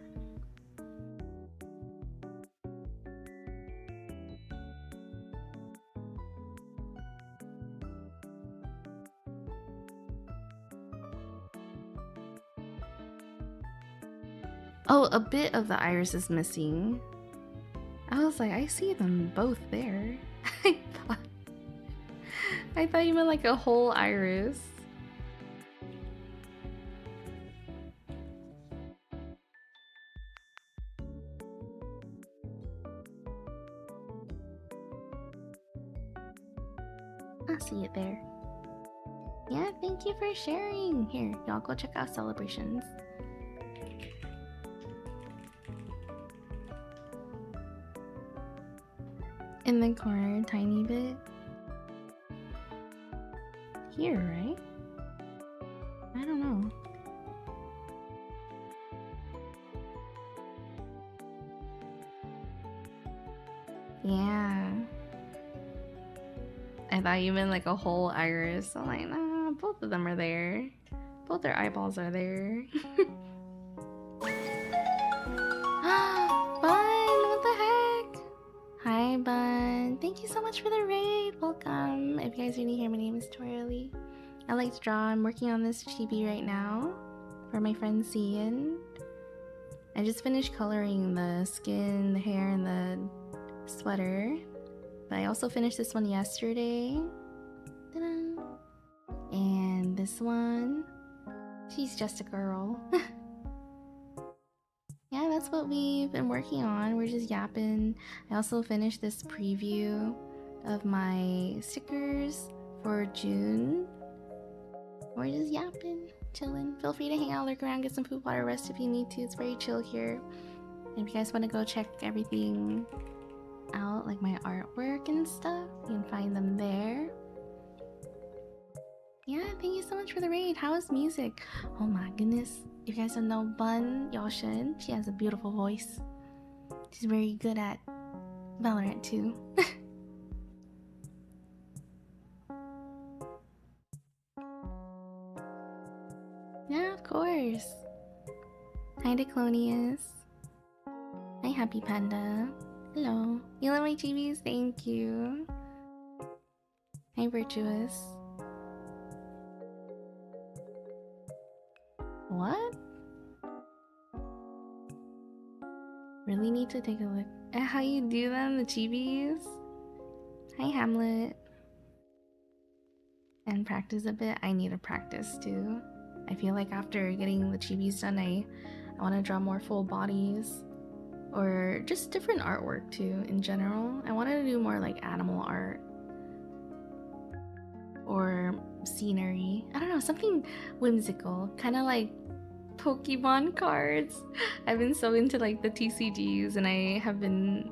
Oh, a bit of the iris is missing. I was like, I see them both there. I thought you meant like a whole iris. I see it there. Yeah, thank you for sharing. Here, y'all go check out celebrations. In the corner, tiny bit. Here, right? I don't know. Yeah. I thought you meant like a whole iris. I'm like, nah, both of them are there. Both their eyeballs are there. Bun, what the heck? Hi, Bun. Thank you so much for the raid. Welcome. If you guys are new here, my name is Twirli. I like to draw. I'm working on this chibi right now for my friend Sian. I just finished coloring the skin, the hair, and the sweater. But I also finished this one yesterday. Ta-da. And this one, she's just a girl. Yeah, that's what we've been working on. We're just yapping. I also finished this preview of my stickers for June. We're just yapping, chilling. Feel free to hang out, lurk around, get some food, water, rest if you need to. It's very chill here. And if you guys want to go check everything out, like my artwork and stuff, you can find them there. Yeah, thank you so much for the raid. How is music? Oh my goodness. If you guys don't know Bun, y'all should. She has a beautiful voice. She's very good at Valorant too. Yeah, of course. Hi, Declonius. Hi, Happy Panda. Hello. You love my chibis? Thank you. Hi, Virtuous. What? Really need to take a look at how you do them, the chibis. Hi, Hamlet. And practice a bit. I need to practice too. I feel like after getting the chibis done, I want to draw more full bodies. Or just different artwork too, in general. I wanted to do more like animal art. Or scenery. I don't know, something whimsical. Kind of like Pokemon cards. I've been so into like the TCGs, and I have been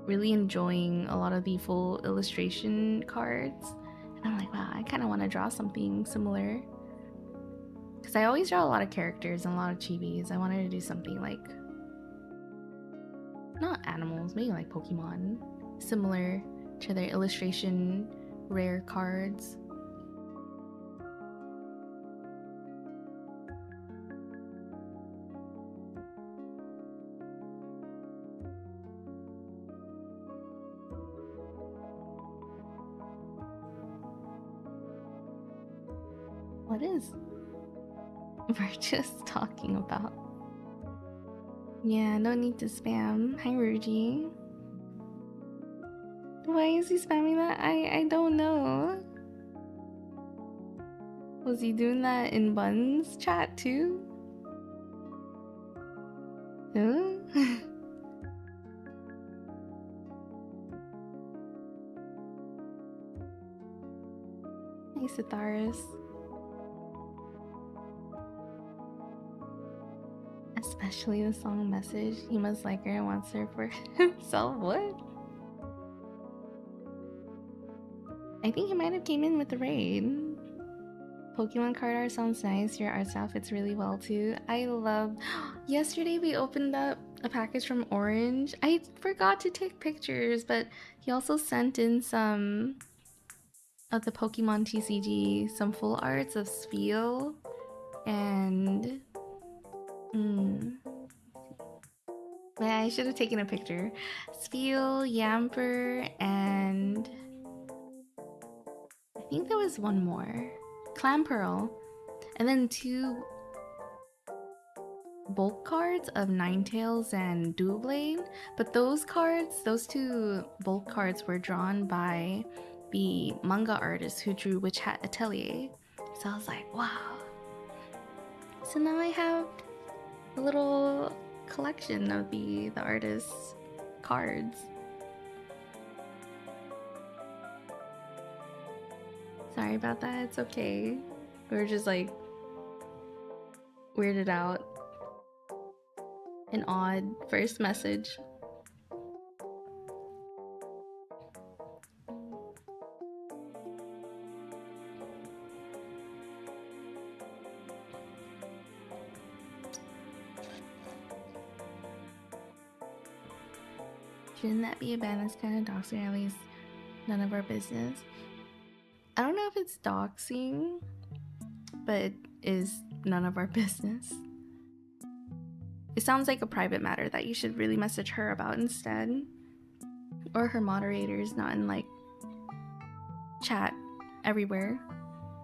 really enjoying a lot of the full illustration cards. And I'm like, wow, I kind of want to draw something similar. Because I always draw a lot of characters and a lot of chibis. I wanted to do something like, not animals, maybe like Pokemon. Similar to their illustration rare cards. What is Virtuous talking about? Yeah, no need to spam. Hi, Ruji. Why is he spamming that? I don't know. Was he doing that in Bun's chat too? Huh? Hey, Sitharis. Especially the song Message. He must like her and wants her for himself. What? I think he might have came in with the raid. Pokemon card art sounds nice. Your art style fits really well too. I love... Yesterday we opened up a package from Orange. I forgot to take pictures, but he also sent in some of the Pokemon TCG, some full arts of Spiel and... Yeah, I should have taken a picture. Spiel, Yamper, and... I think there was one more. Clamperl. And then 2 bulk cards of Ninetales and Doublade. But those cards, those 2 bulk cards were drawn by the manga artist who drew Witch Hat Atelier. So I was like, wow. So now I have a little collection of the artist's cards. Sorry, Sorry about that. It's okay. We were just like weirded out. An odd first message. Shouldn't that be a ban? That's kind of doxing, or at least none of our business. I don't know if it's doxing, but it is none of our business. It sounds like a private matter that you should really message her about instead. Or her moderators, not in like chat everywhere.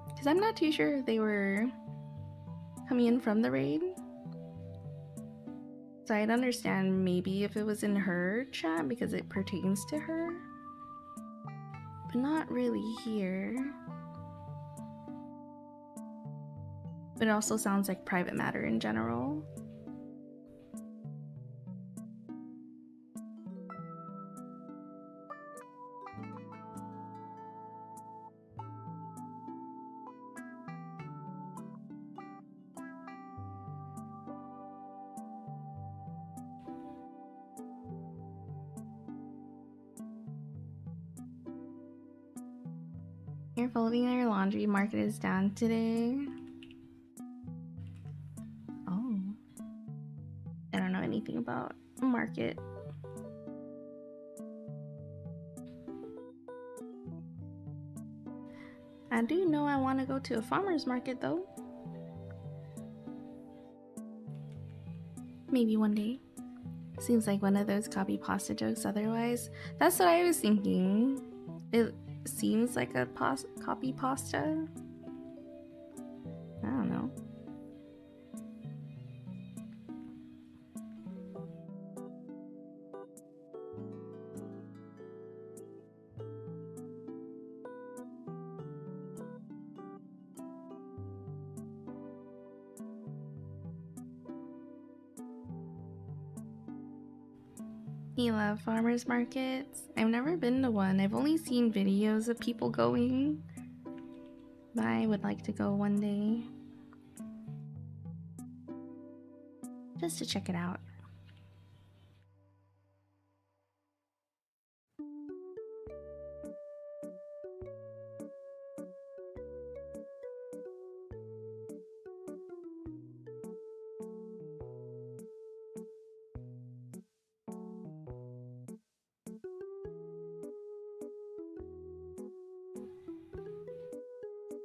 Because I'm not too sure if they were coming in from the raid. So I'd understand maybe if it was in her chat because it pertains to her. But not really here. But it also sounds like private matter in general. You're folding your laundry. Market is down today. Oh. I don't know anything about market. I do know I want to go to a farmer's market though. Maybe one day. Seems like one of those copy pasta jokes otherwise. That's what I was thinking. It seems like a copy pasta. I don't know. You love farmers markets? I've never been to one. I've only seen videos of people going. But I would like to go one day. Just to check it out.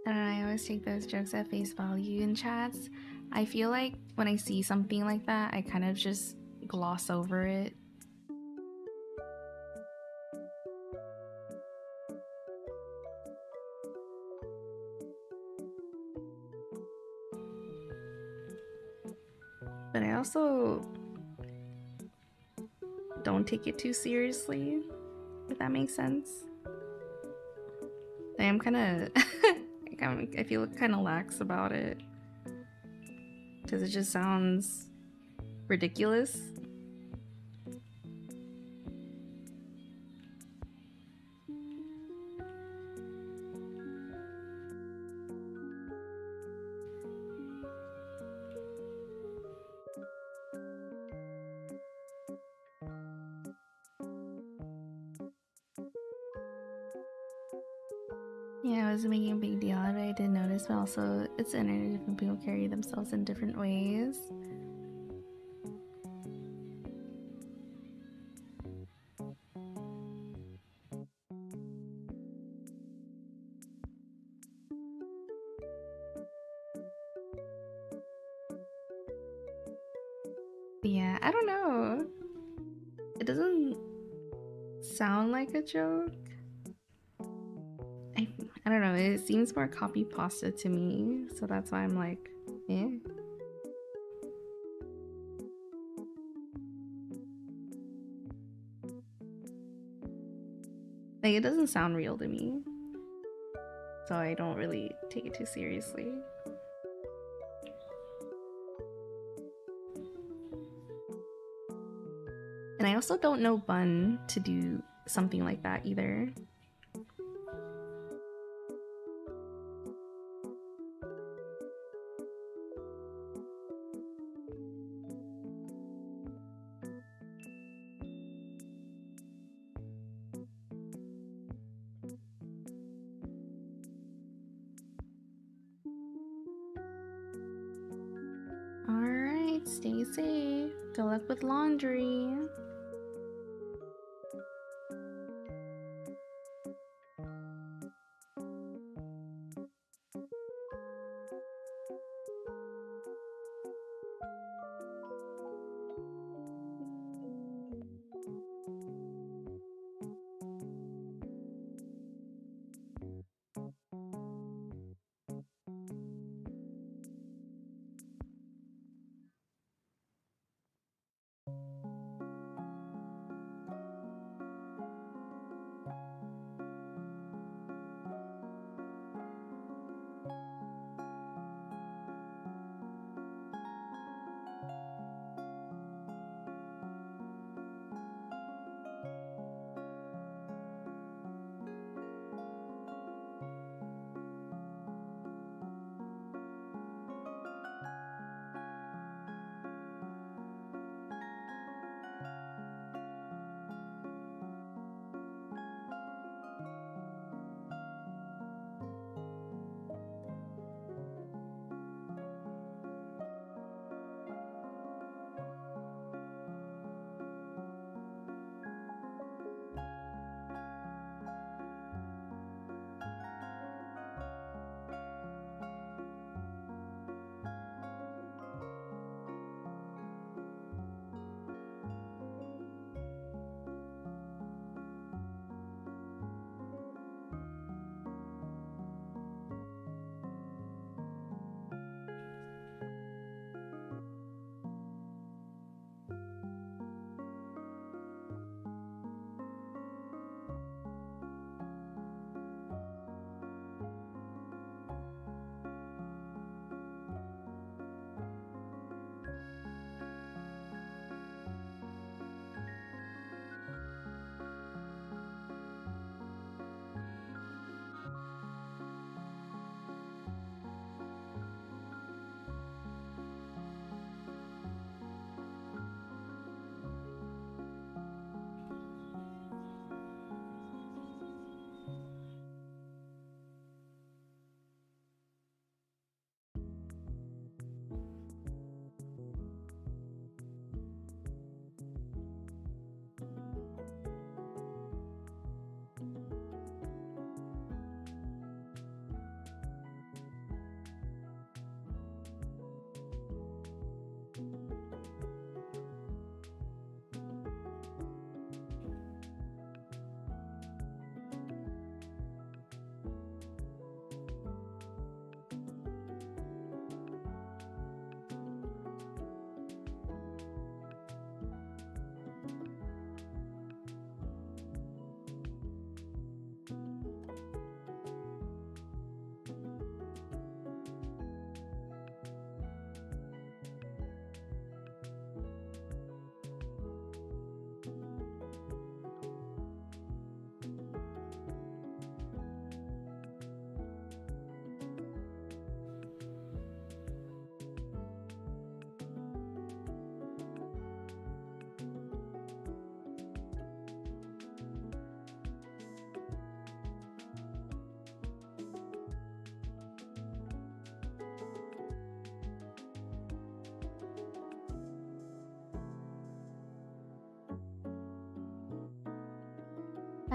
I don't know, I always take those jokes at face value in chats. I feel like when I see something like that, I kind of just gloss over it. But I also don't take it too seriously, if that makes sense. I am kind of... I feel kind of lax about it. Because it just sounds ridiculous. Yeah, I was making a big deal out of it. I did notice, but also it's the internet. Different people carry themselves in different ways. But yeah, I don't know. It doesn't sound like a joke. I don't know, it seems more copy pasta to me, so that's why I'm like, eh. Like, it doesn't sound real to me, so I don't really take it too seriously. And I also don't know Bun to do something like that either. Stay safe. Good luck with laundry.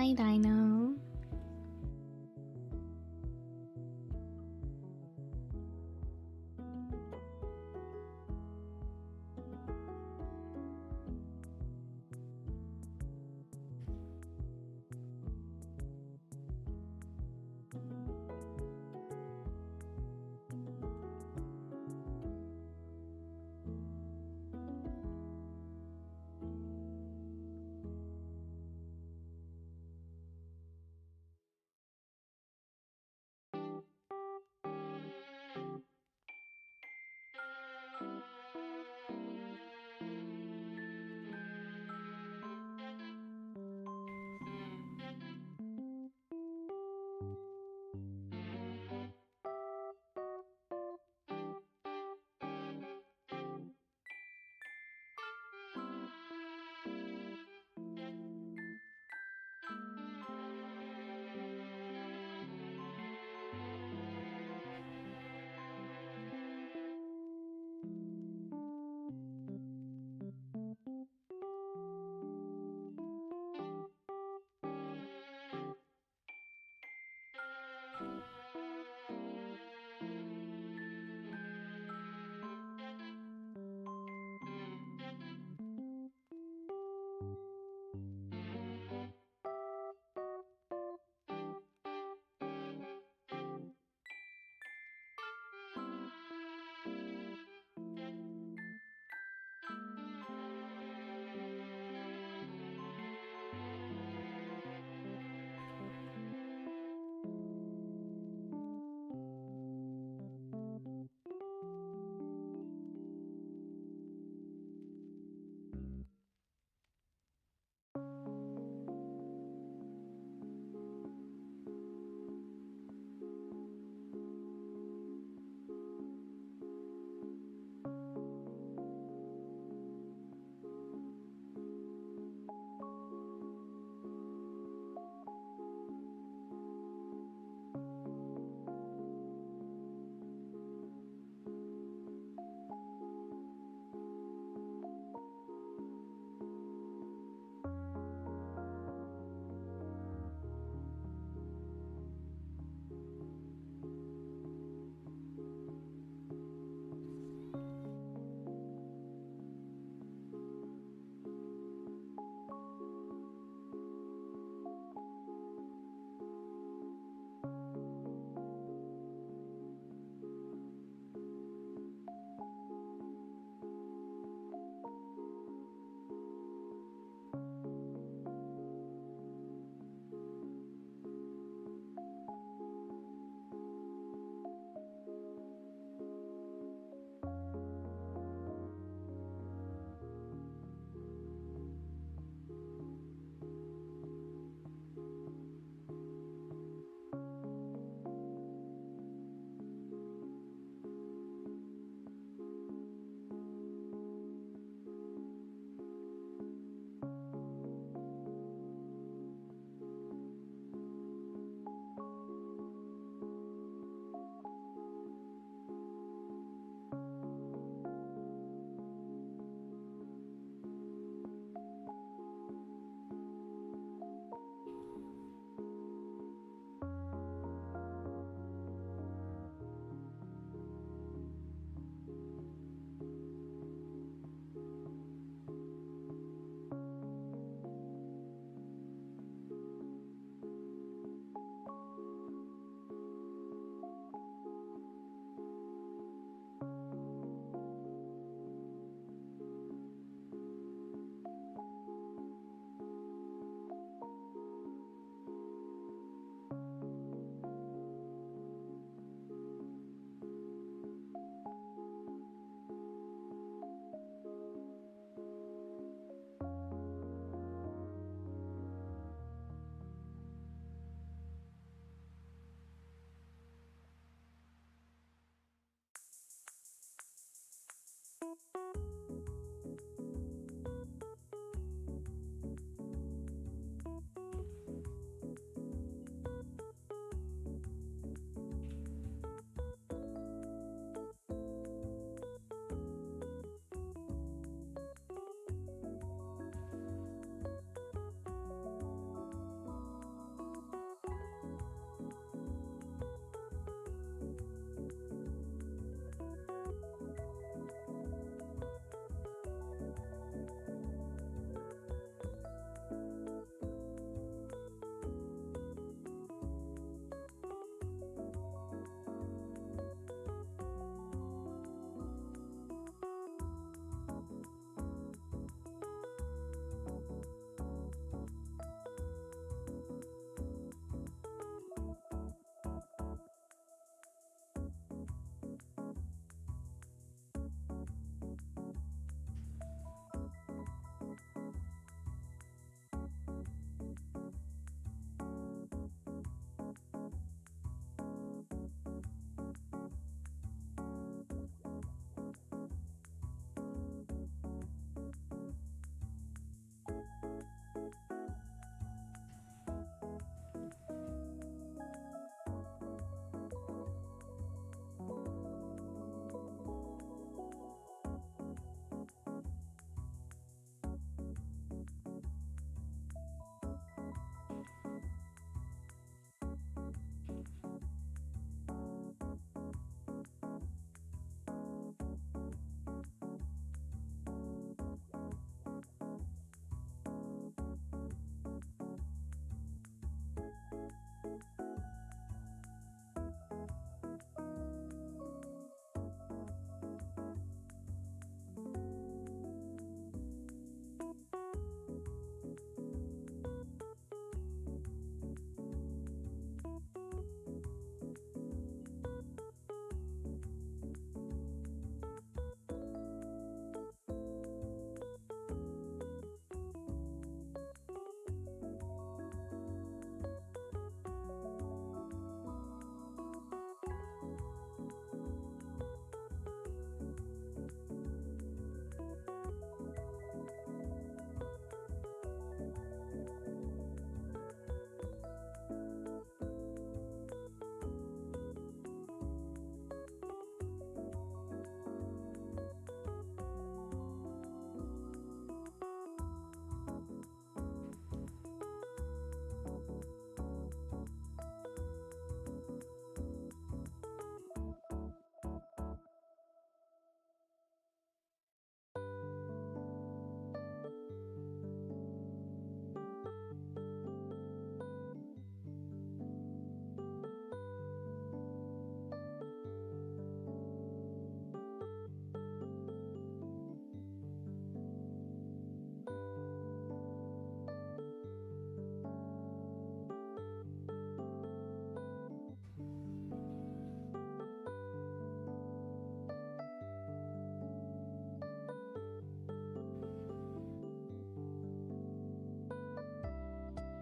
Bye, Dino.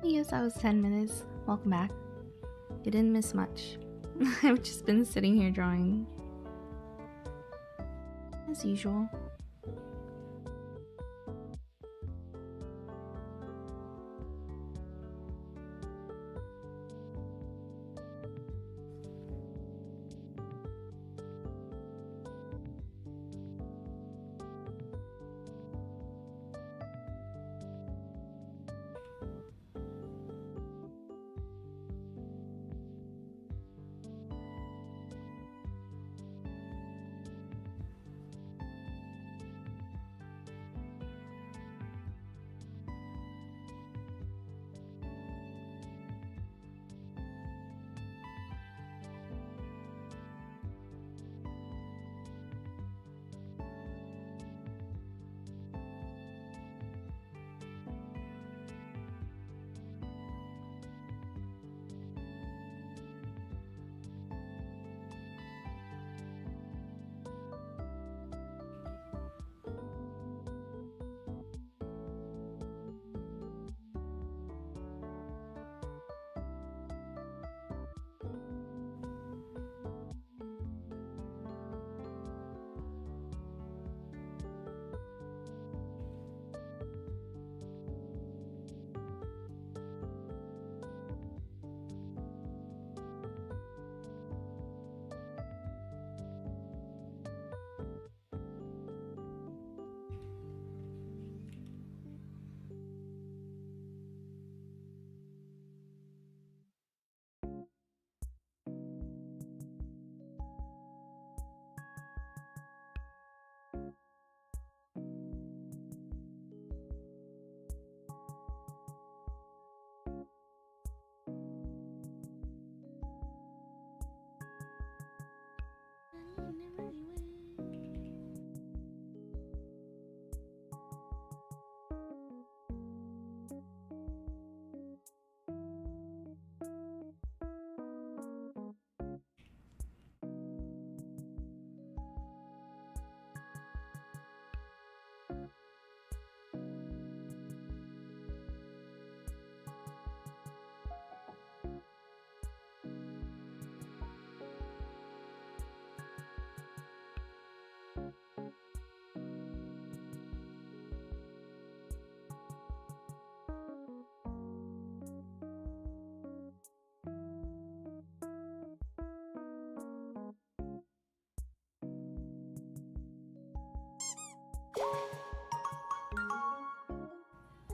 Yes, that was 10 minutes. Welcome back. You didn't miss much. I've just been sitting here drawing. As usual.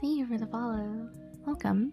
Thank you for the follow. Welcome.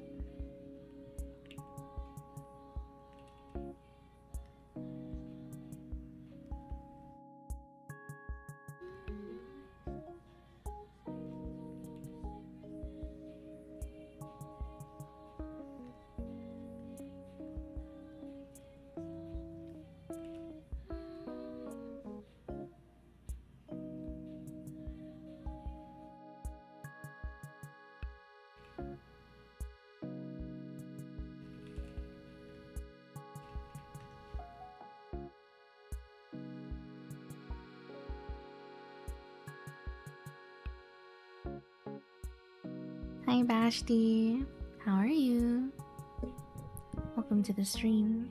Hi Bashti, how are you? Welcome to the stream.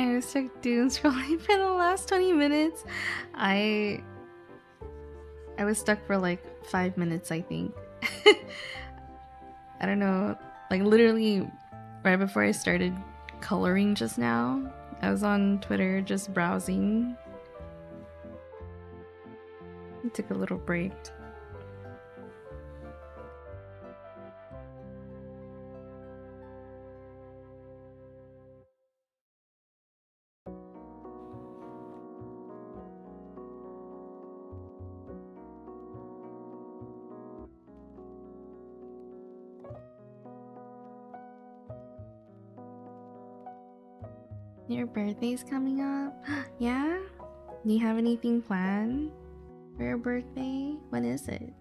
I was stuck doom scrolling for the last 20 minutes. I was stuck for like 5 minutes, I think. I don't know, like literally right before I started coloring just now, I was on Twitter just browsing. I took a little break. Your birthday's coming up? Yeah? Do you have anything planned for your birthday? When is it?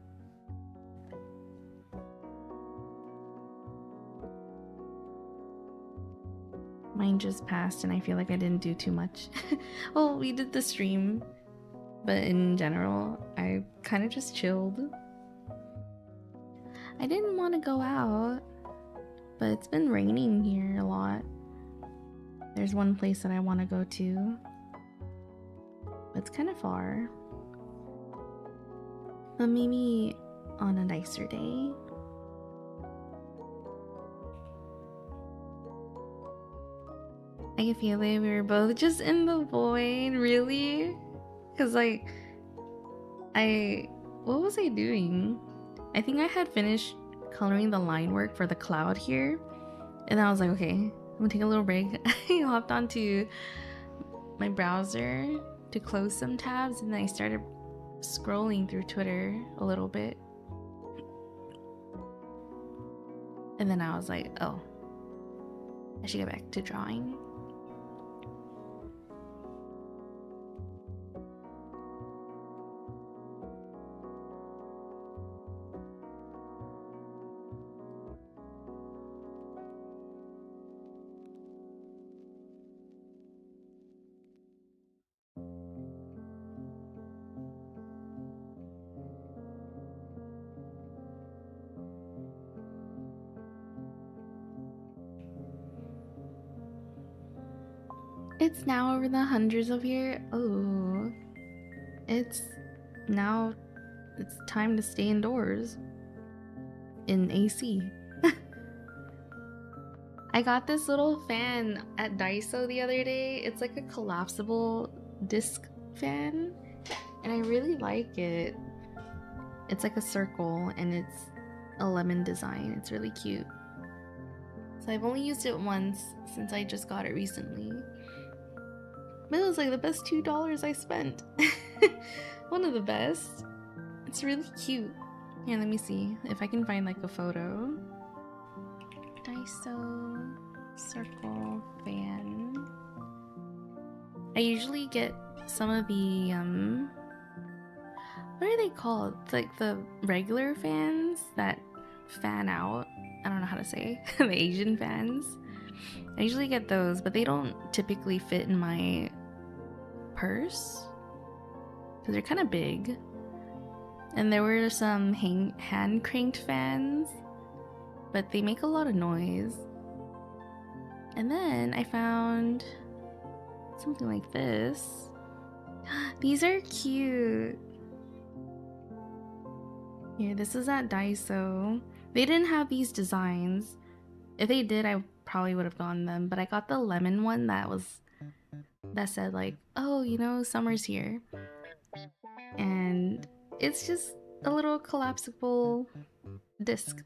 Mine just passed and I feel like I didn't do too much. Well, we did the stream, but in general, I kind of just chilled. I didn't want to go out, but it's been raining here a lot. There's one place that I want to go to. It's kind of far. But maybe on a nicer day. I can feel it. We were both just in the void, really? Because like, what was I doing? I think I had finished coloring the line work for the cloud here. And then I was like, okay, I'm gonna take a little break. I hopped onto my browser to close some tabs, and then I started scrolling through Twitter a little bit. And then I was like, oh, I should get back to drawing. It's now over the hundreds of years. Oh, it's time to stay indoors in AC. I got this little fan at Daiso the other day. It's like a collapsible disc fan, and I really like it. It's like a circle and it's a lemon design. It's really cute. So I've only used it once since I just got it recently. But it was like the best $2 I spent. One of the best. It's really cute. Here, let me see if I can find like a photo. Daiso circle fan. I usually get some of the what are they called? It's like the regular fans that fan out. I don't know how to say. The Asian fans. I usually get those, but they don't typically fit in my purse because they're kind of big. And there were some hand cranked fans, but they make a lot of noise. And then I found something like this. These are cute. Here, this is at Daiso. They didn't have these designs. If they did, I probably would have gotten them, but I got the lemon one that said like, oh, you know, summer's here. And it's just a little collapsible disc.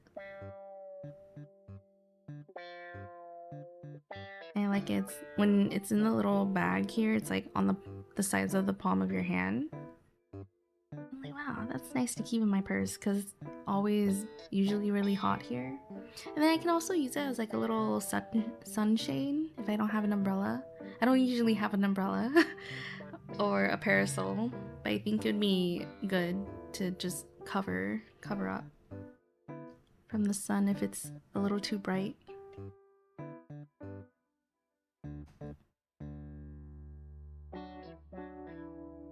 And like when it's in the little bag here, it's like on the size of the palm of your hand. I'm like, wow, that's nice to keep in my purse because it's always usually really hot here. And then I can also use it as like a little sunshade if I don't have an umbrella. I don't usually have an umbrella or a parasol, but I think it would be good to just cover up from the sun if it's a little too bright.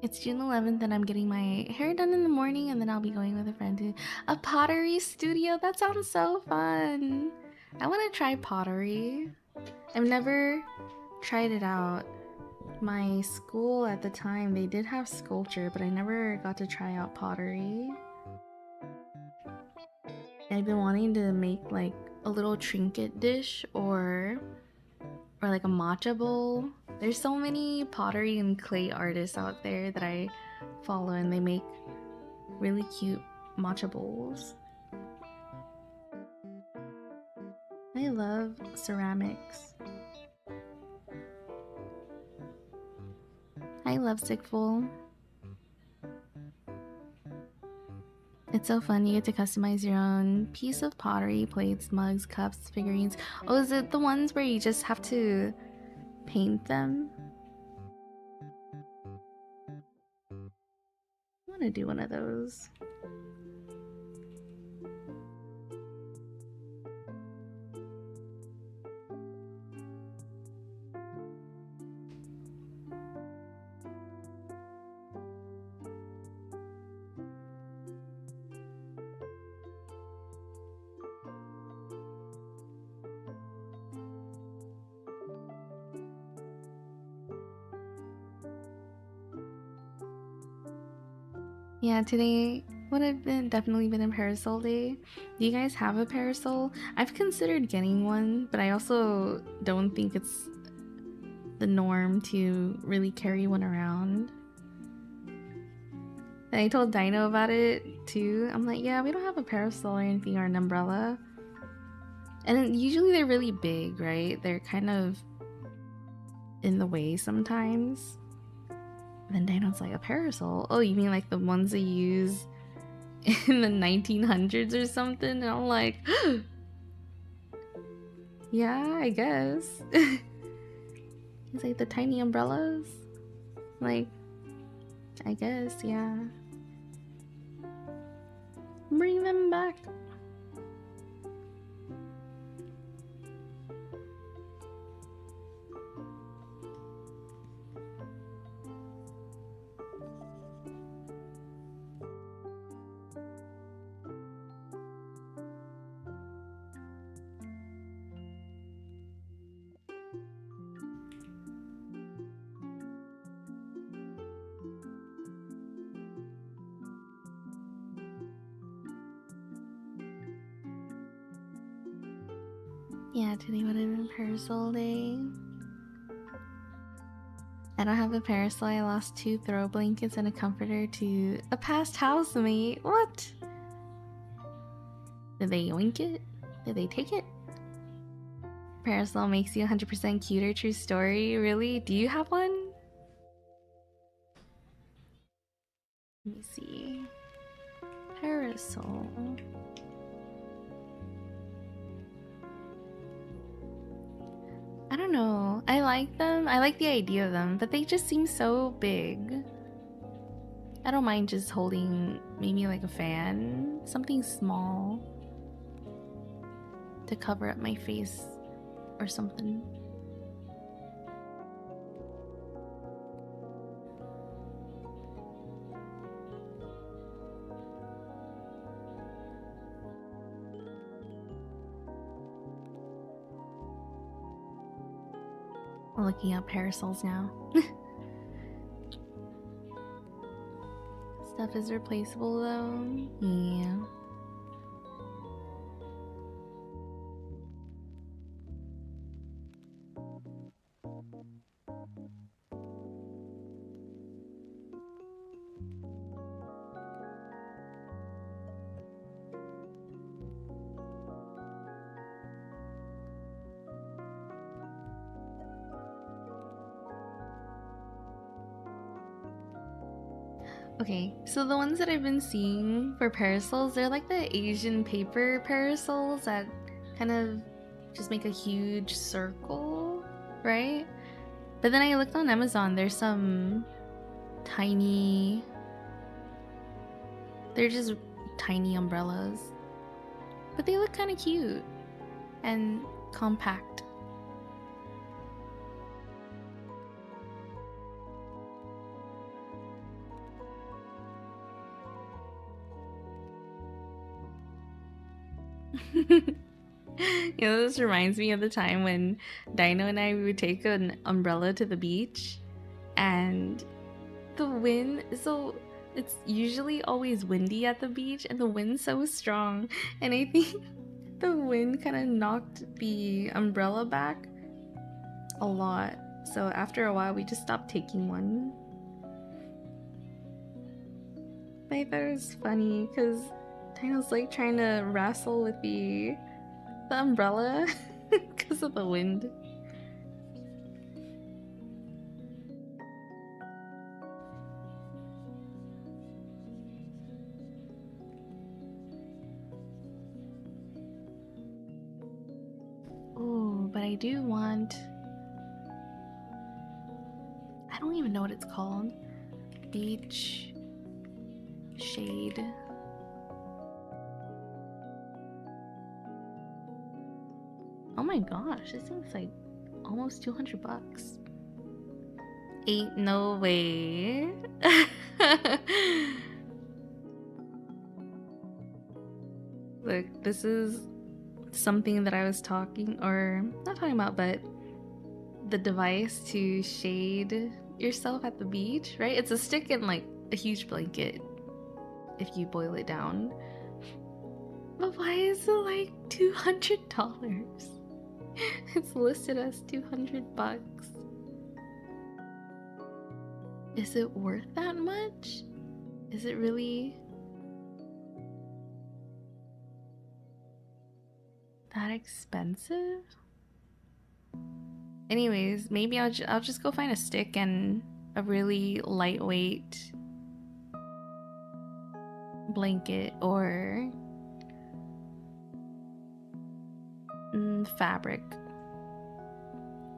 It's June 11th and I'm getting my hair done in the morning, and then I'll be going with a friend to a pottery studio. That sounds so fun. I want to try pottery. I've never tried it out. My school at the time, they did have sculpture, but I never got to try out pottery. I've been wanting to make like a little trinket dish or like a matcha bowl. There's so many pottery and clay artists out there that I follow, and they make really cute matcha bowls. I love ceramics. I love Sickful. It's so fun. You get to customize your own piece of pottery, plates, mugs, cups, figurines. Oh, is it the ones where you just have to paint them? I want to do one of those. Yeah, today would have definitely been a parasol day. Do you guys have a parasol? I've considered getting one, but I also don't think it's the norm to really carry one around. And I told Dino about it too. I'm like, yeah, we don't have a parasol or anything or an umbrella. And usually they're really big, right? They're kind of in the way sometimes. Then Dino's like, a parasol? Oh, you mean like the ones they use in the 1900s or something? And I'm like, yeah, I guess. He's like, the tiny umbrellas? Like, I guess, yeah. Bring them back. Yeah, today would have been parasol day. I don't have a parasol. I lost 2 throw blankets and a comforter to a past housemate. What? Did they yoink it? Did they take it? Parasol makes you 100% cuter. True story. Really? Do you have one? Let me see. Parasol. I don't know. I like them. I like the idea of them, but they just seem so big. I don't mind just holding maybe like a fan, something small to cover up my face or something. I'm looking up parasols now. Stuff is replaceable though. Yeah. Okay, so the ones that I've been seeing for parasols, they're like the Asian paper parasols that kind of just make a huge circle, right? But then I looked on Amazon, there's some tiny... They're just tiny umbrellas. But they look kind of cute and compact. You know, this reminds me of the time when Dino and I we would take an umbrella to the beach, and the wind. So it's usually always windy at the beach, and the wind's so strong, and I think the wind kind of knocked the umbrella back a lot. So after a while, we just stopped taking one. But I thought it was funny because Dino's like trying to wrestle with the umbrella because of the wind. Oh, but I do want... I don't even know what it's called. Beach shade. Oh my gosh, this thing's like almost 200 bucks. Ain't no way. Look, this is something that I was talking, or not talking about, but the device to shade yourself at the beach, right? It's a stick and like a huge blanket if you boil it down. But why is it like $200? It's listed as 200 bucks. Is it worth that much? Is it really that expensive? Anyways, maybe I'll just go find a stick and a really lightweight blanket or fabric.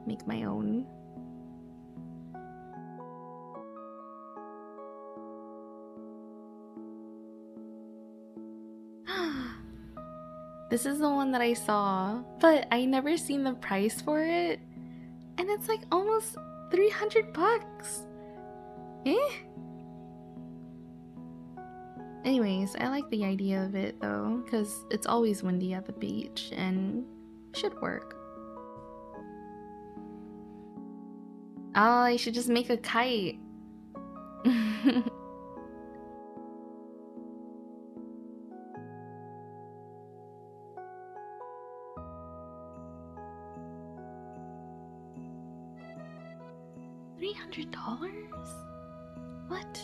Make my own. This is the one that I saw, but I never seen the price for it, and it's like almost 300 bucks. Eh? Anyways, I like the idea of it though, because it's always windy at the beach and should work. Oh, I should just make a kite. $300? What?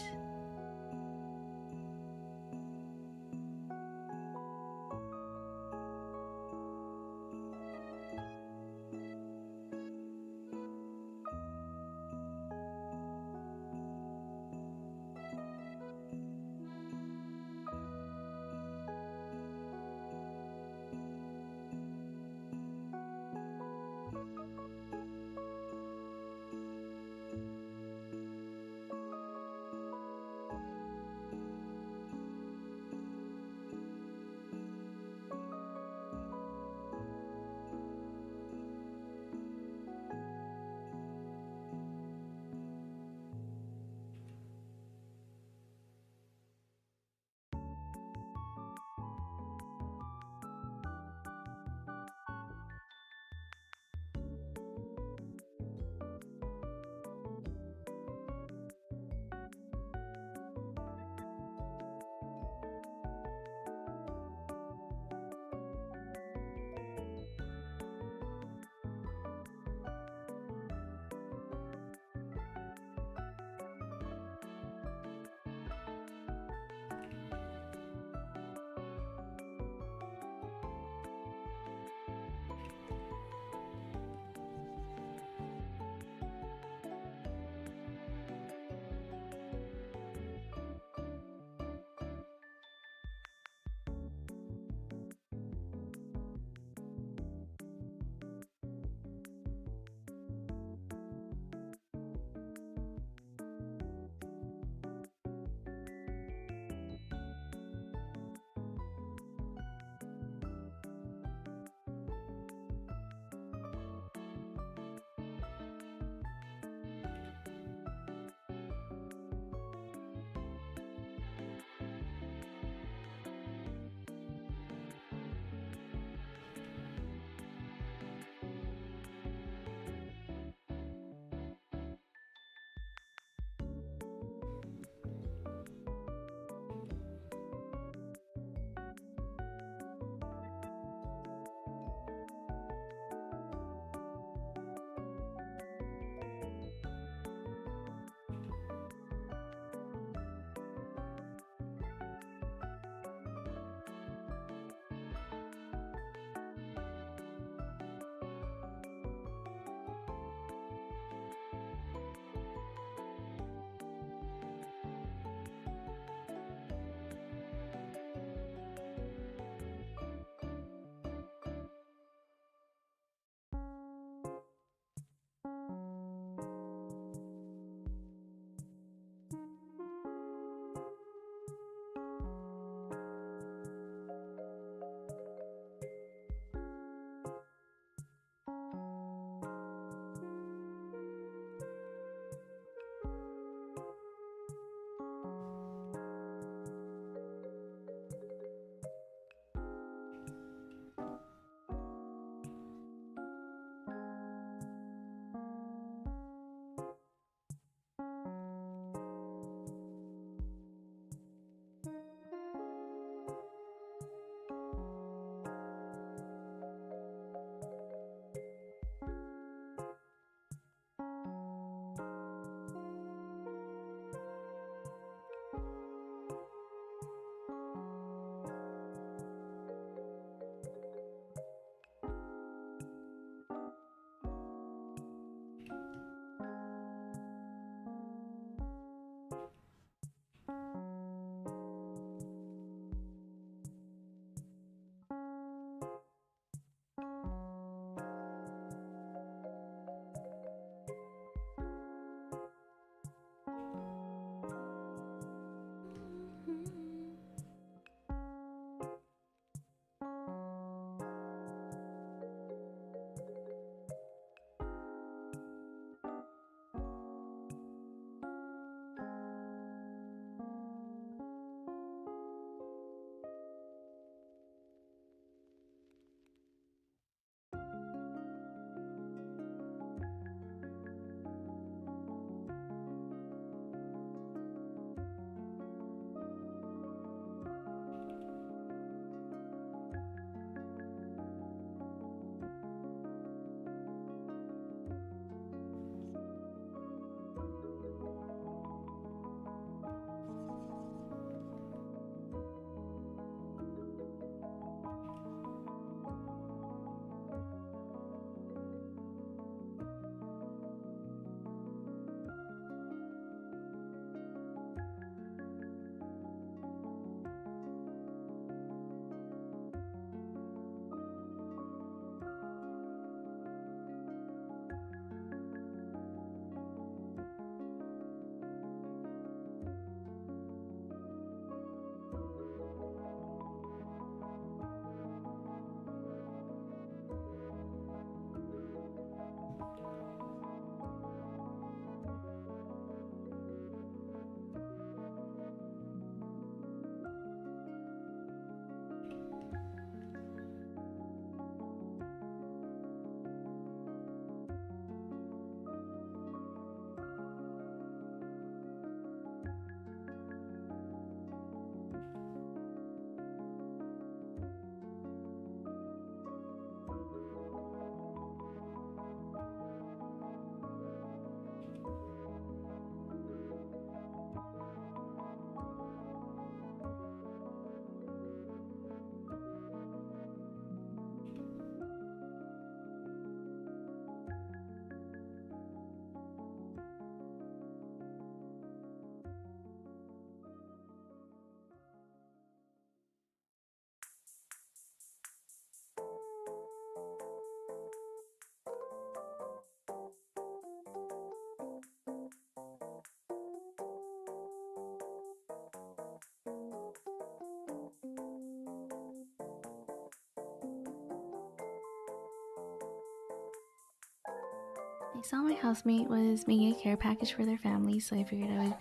I saw my housemate was making a care package for their family, so I figured I would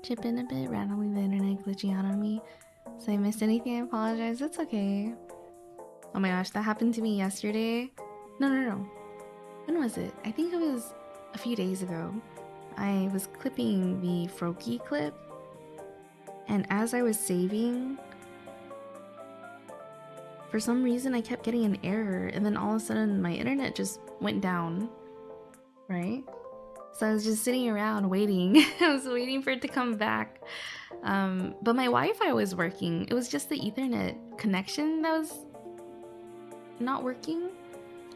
chip in a bit. Randomly, the internet glitching out on me. So I missed anything, I apologize. It's okay. Oh my gosh, that happened to me yesterday. No. When was it? I think it was a few days ago. I was clipping the Froki clip, and as I was saving, for some reason I kept getting an error, and then all of a sudden my internet just went down, right? So I was just sitting around waiting. I was waiting for it to come back. But my Wi-Fi was working. It was just the Ethernet connection that was not working.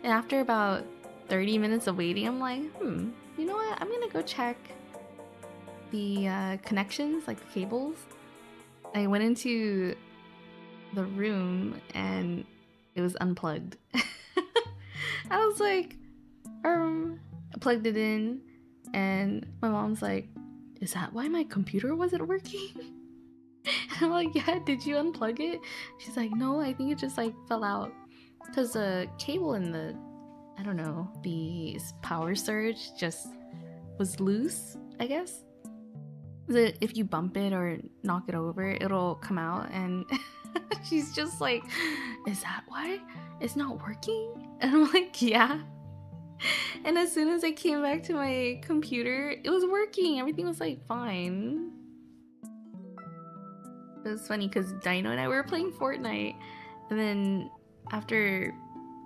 And after about 30 minutes of waiting, I'm like, you know what? I'm gonna go check the connections, like the cables. I went into the room and it was unplugged. I was like, I plugged it in, and my mom's like, is that why my computer wasn't working? And I'm like, yeah, did you unplug it? She's like, no, I think it just like fell out because the cable in the, I don't know, the power surge just was loose, I guess. If you bump it or knock it over, it'll come out. And she's just like, is that why it's not working? And I'm like, yeah. And as soon as I came back to my computer, it was working. Everything was like fine. It was funny because Dino and I were playing Fortnite, and then after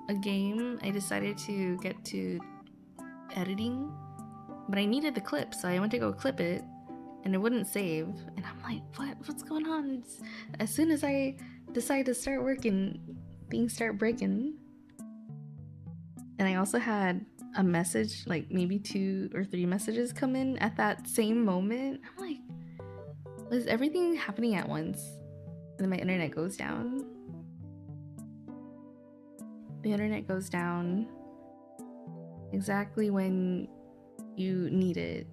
a game, I decided to get to editing, but I needed the clip, so I went to go clip it, and it wouldn't save. And I'm like, what's going on? As soon as I decide to start working, things start breaking. And I also had a message, like maybe 2 or 3 messages come in at that same moment. I'm like, was everything happening at once? And then my internet goes down. The internet goes down exactly when you need it.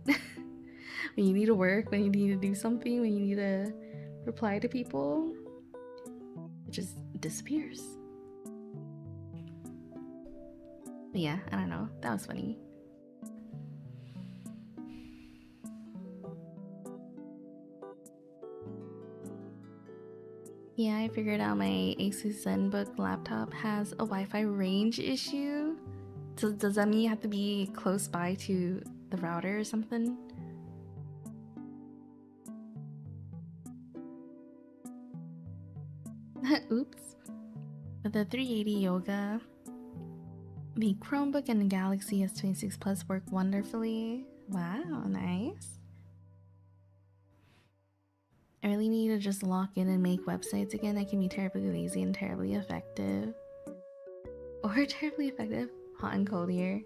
When you need to work, when you need to do something, when you need to reply to people, it just disappears. But yeah, I don't know. That was funny. Yeah, I figured out my Asus ZenBook laptop has a Wi-Fi range issue. So does that mean you have to be close by to the router or something? Oops. With the 380 Yoga, the Chromebook and the Galaxy S26 Plus work wonderfully. Wow, nice. I really need to just lock in and make websites again. I can be terribly lazy and terribly effective. Or terribly effective. Hot and cold here.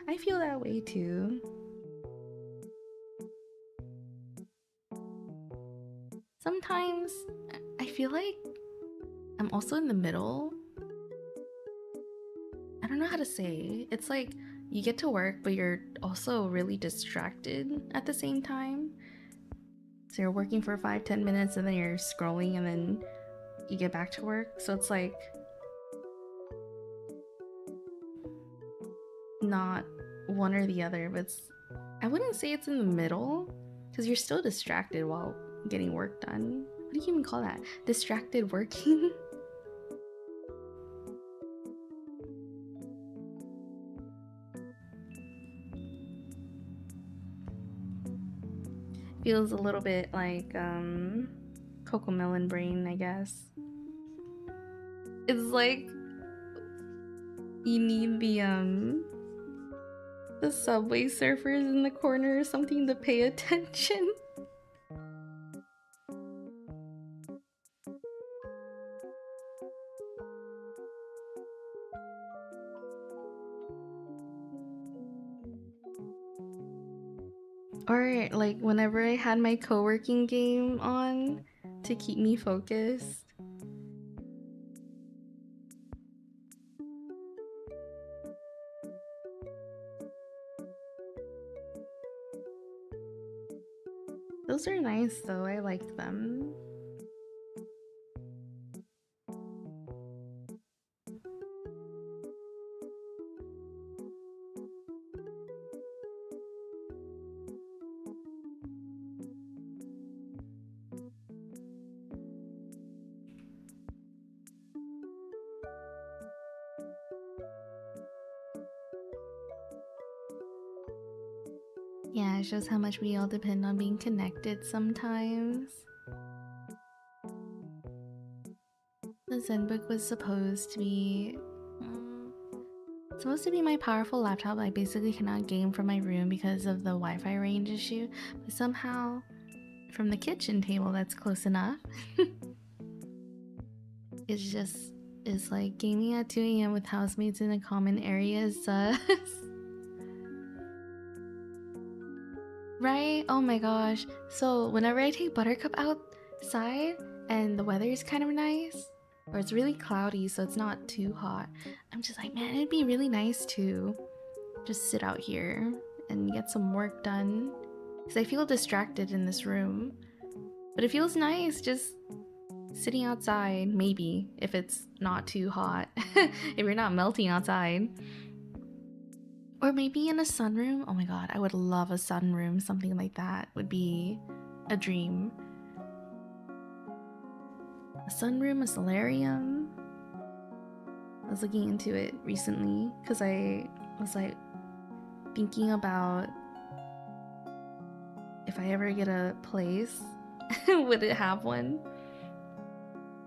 I feel that way too. Sometimes I feel like I'm also in the middle. I don't know how to say. It's like you get to work, but you're also really distracted at the same time. So you're working for 5-10 minutes and then you're scrolling and then you get back to work. So it's like not one or the other, but I wouldn't say it's in the middle because you're still distracted while getting work done. What do you even call that? Distracted working? Feels a little bit like Cocomelon brain, I guess. It's like you need the subway surfers in the corner or something to pay attention. Or like whenever I had my co-working game on to keep me focused. Those are nice though, I like them. Yeah, it shows how much we all depend on being connected sometimes. The Zen book was supposed to be my powerful laptop. I basically cannot game from my room because of the Wi-Fi range issue, but somehow from the kitchen table that's close enough. It's like gaming at 2 a.m. with housemates in a common area is sus. Right? Oh my gosh. So whenever I take Buttercup outside and the weather is kind of nice, or it's really cloudy so it's not too hot, I'm just like, man, it'd be really nice to just sit out here and get some work done. Because I feel distracted in this room. But it feels nice just sitting outside, maybe, if it's not too hot. If you're not melting outside. Or maybe in a sunroom. Oh my god, I would love a sunroom. Something like that would be a dream. A sunroom, a solarium. I was looking into it recently because I was like thinking about if I ever get a place, would it have one?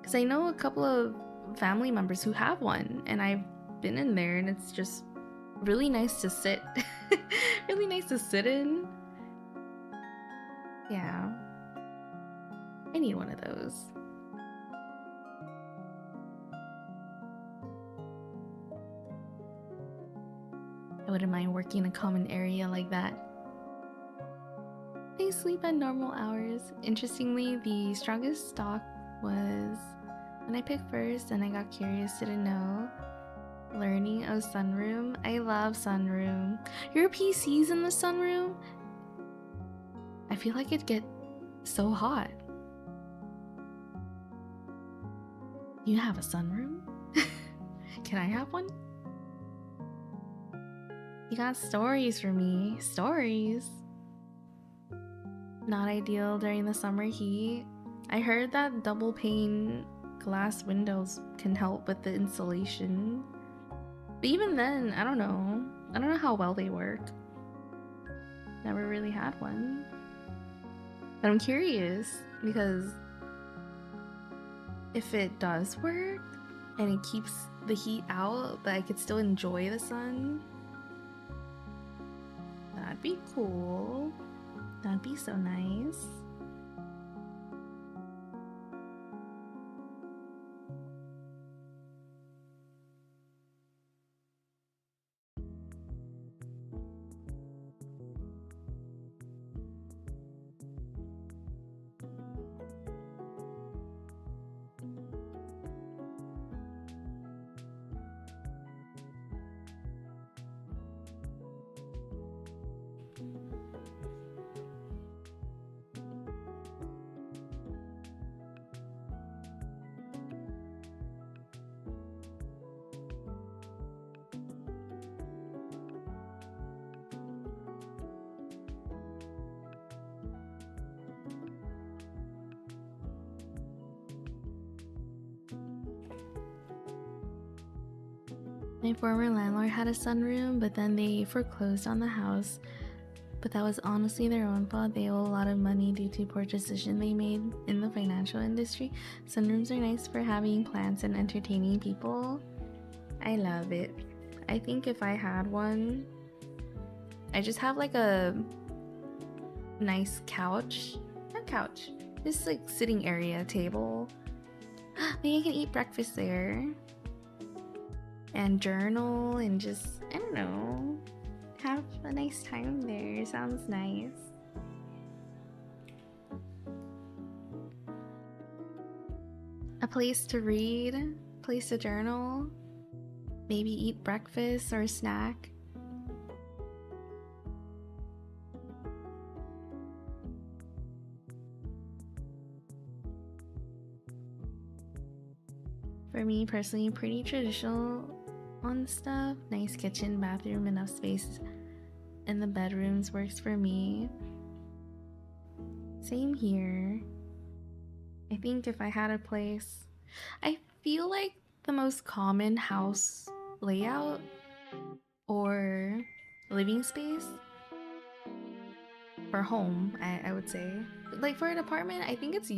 Because I know a couple of family members who have one, and I've been in there, and it's just really nice to sit. Really nice to sit in. Yeah. I need one of those. I wouldn't mind working in a common area like that. I sleep at normal hours. Interestingly, the strongest stock was when I picked first and I got curious, didn't know. Learning of sunroom. I love sunroom. Your PC's in the sunroom? I feel like it'd get so hot. You have a sunroom? Can I have one? You got stories for me. Stories? Not ideal during the summer heat. I heard that double pane glass windows can help with the insulation. But even then, I don't know. I don't know how well they work. Never really had one. But I'm curious because if it does work and it keeps the heat out, but I could still enjoy the sun, that'd be cool. That'd be so nice. My former landlord had a sunroom, but then they foreclosed on the house. But that was honestly their own fault. They owe a lot of money due to poor decision they made in the financial industry. Sunrooms are nice for having plants and entertaining people. I love it. I think if I had one, I just have like a nice couch. Not couch. Just like sitting area table. Maybe I can eat breakfast there. And journal and just, I don't know, have a nice time there. Sounds nice. A place to read, place to journal, maybe eat breakfast or a snack. For me personally, pretty traditional on stuff. Nice kitchen, bathroom, enough space in the bedrooms works for me. Same here. I think if I had a place, I feel like the most common house layout or living space for home, I would say. Like for an apartment, I think it's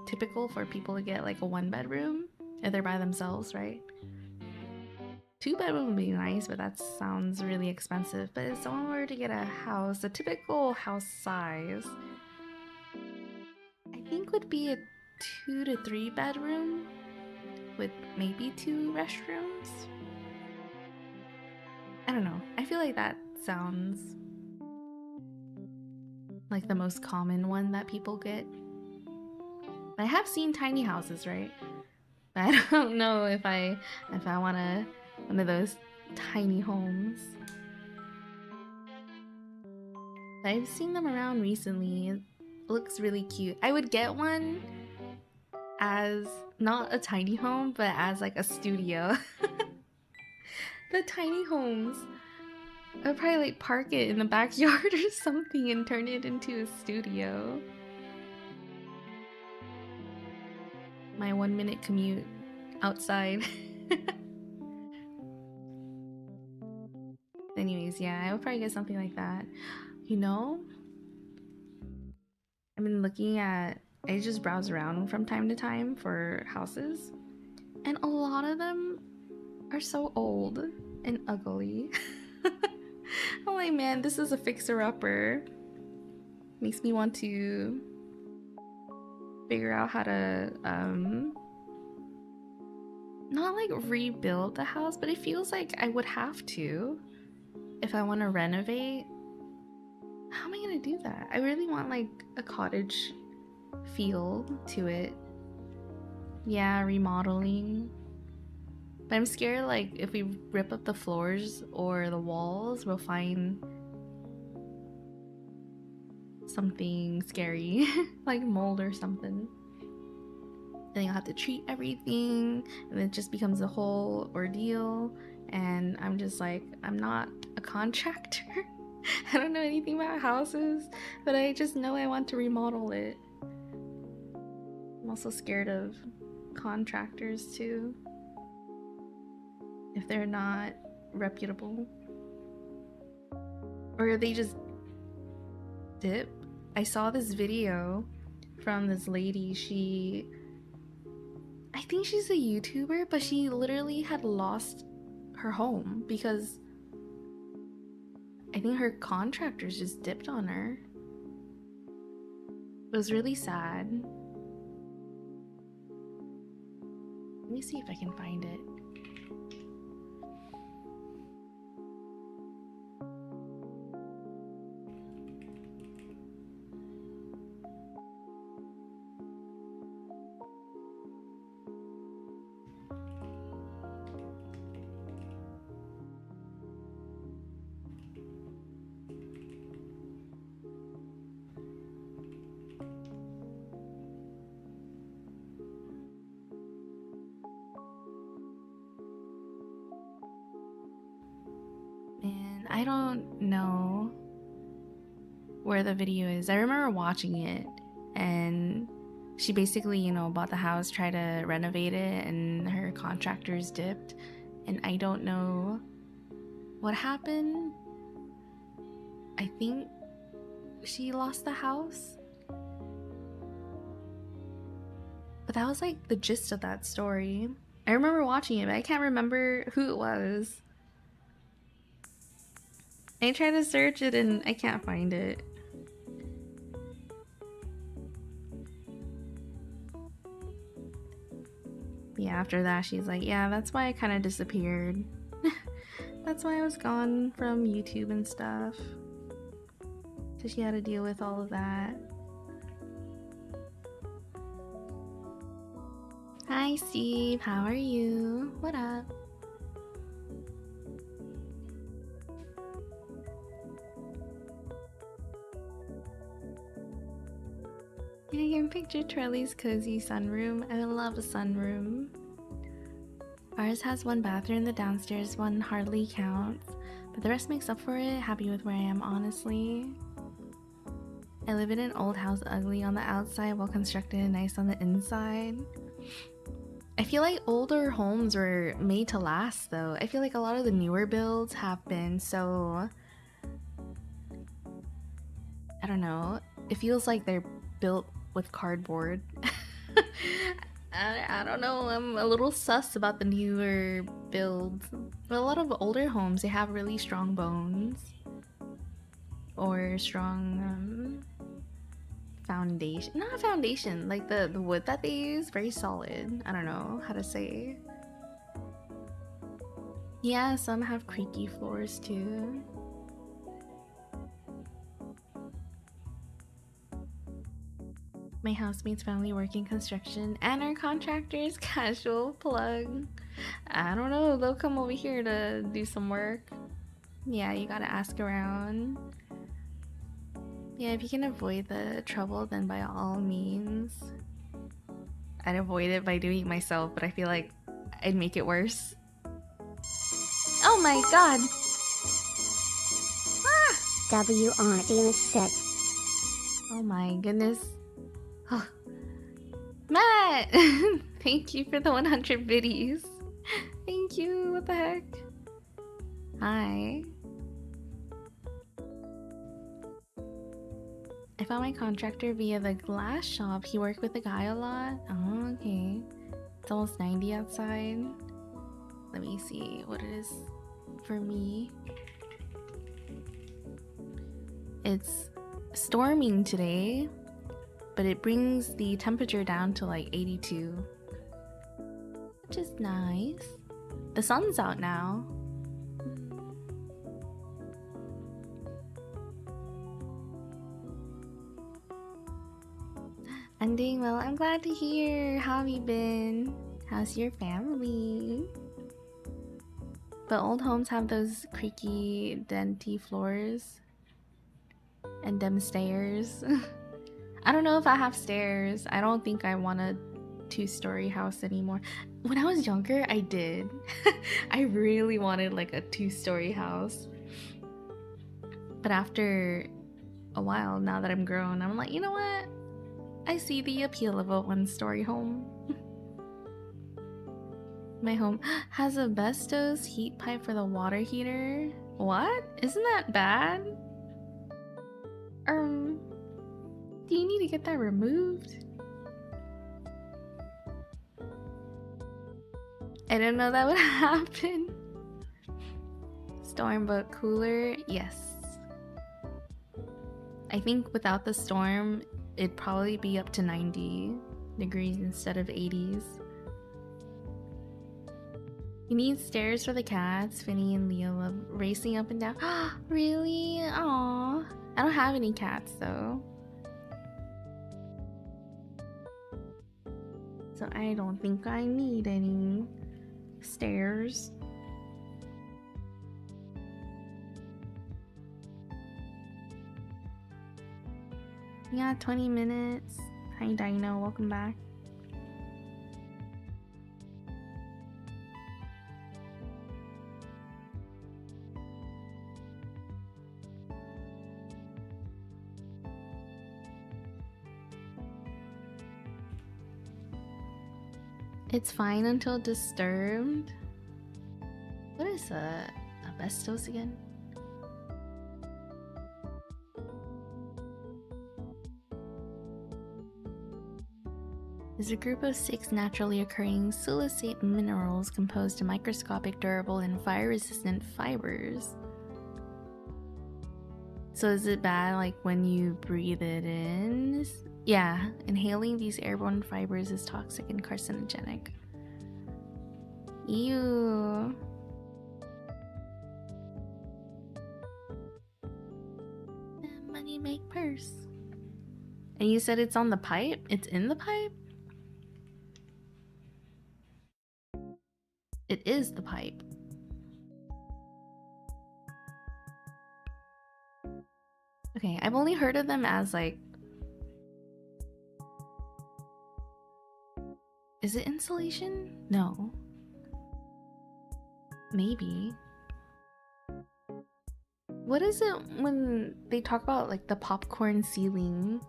typical for people to get like a 1-bedroom if they're by themselves, right? 2-bedroom would be nice, but that sounds really expensive. But if someone were to get a house, a typical house size, I think would be a 2 to 3 bedroom with maybe 2 restrooms. I don't know. I feel like that sounds like the most common one that people get. But I have seen tiny houses, right? But I don't know if I want one of those tiny homes. But I've seen them around recently. It looks really cute. I would get one as not a tiny home, but as like a studio. The tiny homes, I'd probably like park it in the backyard or something and turn it into a studio. My 1-minute commute outside. Anyways, yeah, I would probably get something like that. You know, I've been looking at, I just browse around from time to time for houses, and a lot of them are so old and ugly. I'm like, man, this is a fixer-upper. Makes me want to figure out how to not like rebuild the house, but it feels like I would have to if I want to renovate. How am I gonna do that? I really want like a cottage feel to it. Yeah, remodeling. But I'm scared like if we rip up the floors or the walls, we'll find something scary like mold or something. Then you'll have to treat everything, and it just becomes a whole ordeal. And I'm just like, I'm not a contractor. I don't know anything about houses, but I just know I want to remodel it. I'm also scared of contractors too, if they're not reputable, or they just dip. I saw this video from this lady. I think she's a YouTuber, but she literally had lost her home because I think her contractors just dipped on her. It was really sad. Let me see if I can find it. I don't know where the video is. I remember watching it, and she basically, you know, bought the house, tried to renovate it, and her contractors dipped, and I don't know what happened. I think she lost the house, but that was like the gist of that story. I remember watching it, but I can't remember who it was. I tried to search it and I can't find it. Yeah, after that she's like, yeah, that's why I kind of disappeared. That's why I was gone from YouTube and stuff. So she had to deal with all of that. Hi Steve, how are you? What up? Yeah, I can picture Twirli's cozy sunroom. I would love a sunroom. Ours has 1 bathroom, the downstairs one hardly counts, but the rest makes up for it. Happy with where I am, honestly. I live in an old house, ugly on the outside, well constructed and nice on the inside. I feel like older homes were made to last though. I feel like a lot of the newer builds have been so, I I don't know. It feels like they're built with cardboard. I don't know. I'm a little sus about the newer builds. But a lot of older homes, they have really strong bones or strong foundation. Not a foundation, like the wood that they use, very solid. I don't know how to say. Yeah, some have creaky floors too. My housemate's family working construction and our contractors casual plug. I don't know, they'll come over here to do some work. Yeah, you gotta ask around. Yeah, if you can avoid the trouble, then by all means. I'd avoid it by doing it myself, but I feel like I'd make it worse. Oh my god! Ah! WRD set. Oh my goodness. Oh. Matt! Thank you for the 100 biddies. Thank you, what the heck? Hi. I found my contractor via the glass shop. He worked with the guy a lot. Oh, okay. It's almost 90 outside. Let me see what it is for me. It's storming today, but it brings the temperature down to like 82, which is nice. The sun's out now. I'm doing well. I'm glad to hear. How have you been? How's your family? But old homes have those creaky, denty floors and them stairs. I don't know if I have stairs. I don't think I want a 2-story house anymore. When I was younger, I did. I really wanted like a 2-story house. But after a while, now that I'm grown, I'm like, you know what? I see the appeal of a 1-story home. My home has a asbestos heat pipe for the water heater. What? Isn't that bad? Do you need to get that removed? I didn't know that would happen. Storm but cooler, yes. I think without the storm, it'd probably be up to 90 degrees instead of 80s. You need stairs for the cats. Finny and Leo love racing up and down. Really? Aww. I don't have any cats though. So I don't think I need any stairs. Yeah, 20 minutes. Hi Dino, welcome back. It's fine until disturbed. What is asbestos again? Is a group of 6 naturally occurring silicate minerals composed of microscopic, durable, and fire-resistant fibers. So is it bad like when you breathe it in? Yeah, inhaling these airborne fibers is toxic and carcinogenic. Ew. Money make purse. And you said it's on the pipe? It's in the pipe? It is the pipe. Okay, I've only heard of them as like... Is it insulation? No. Maybe. What is it when they talk about like the popcorn ceiling?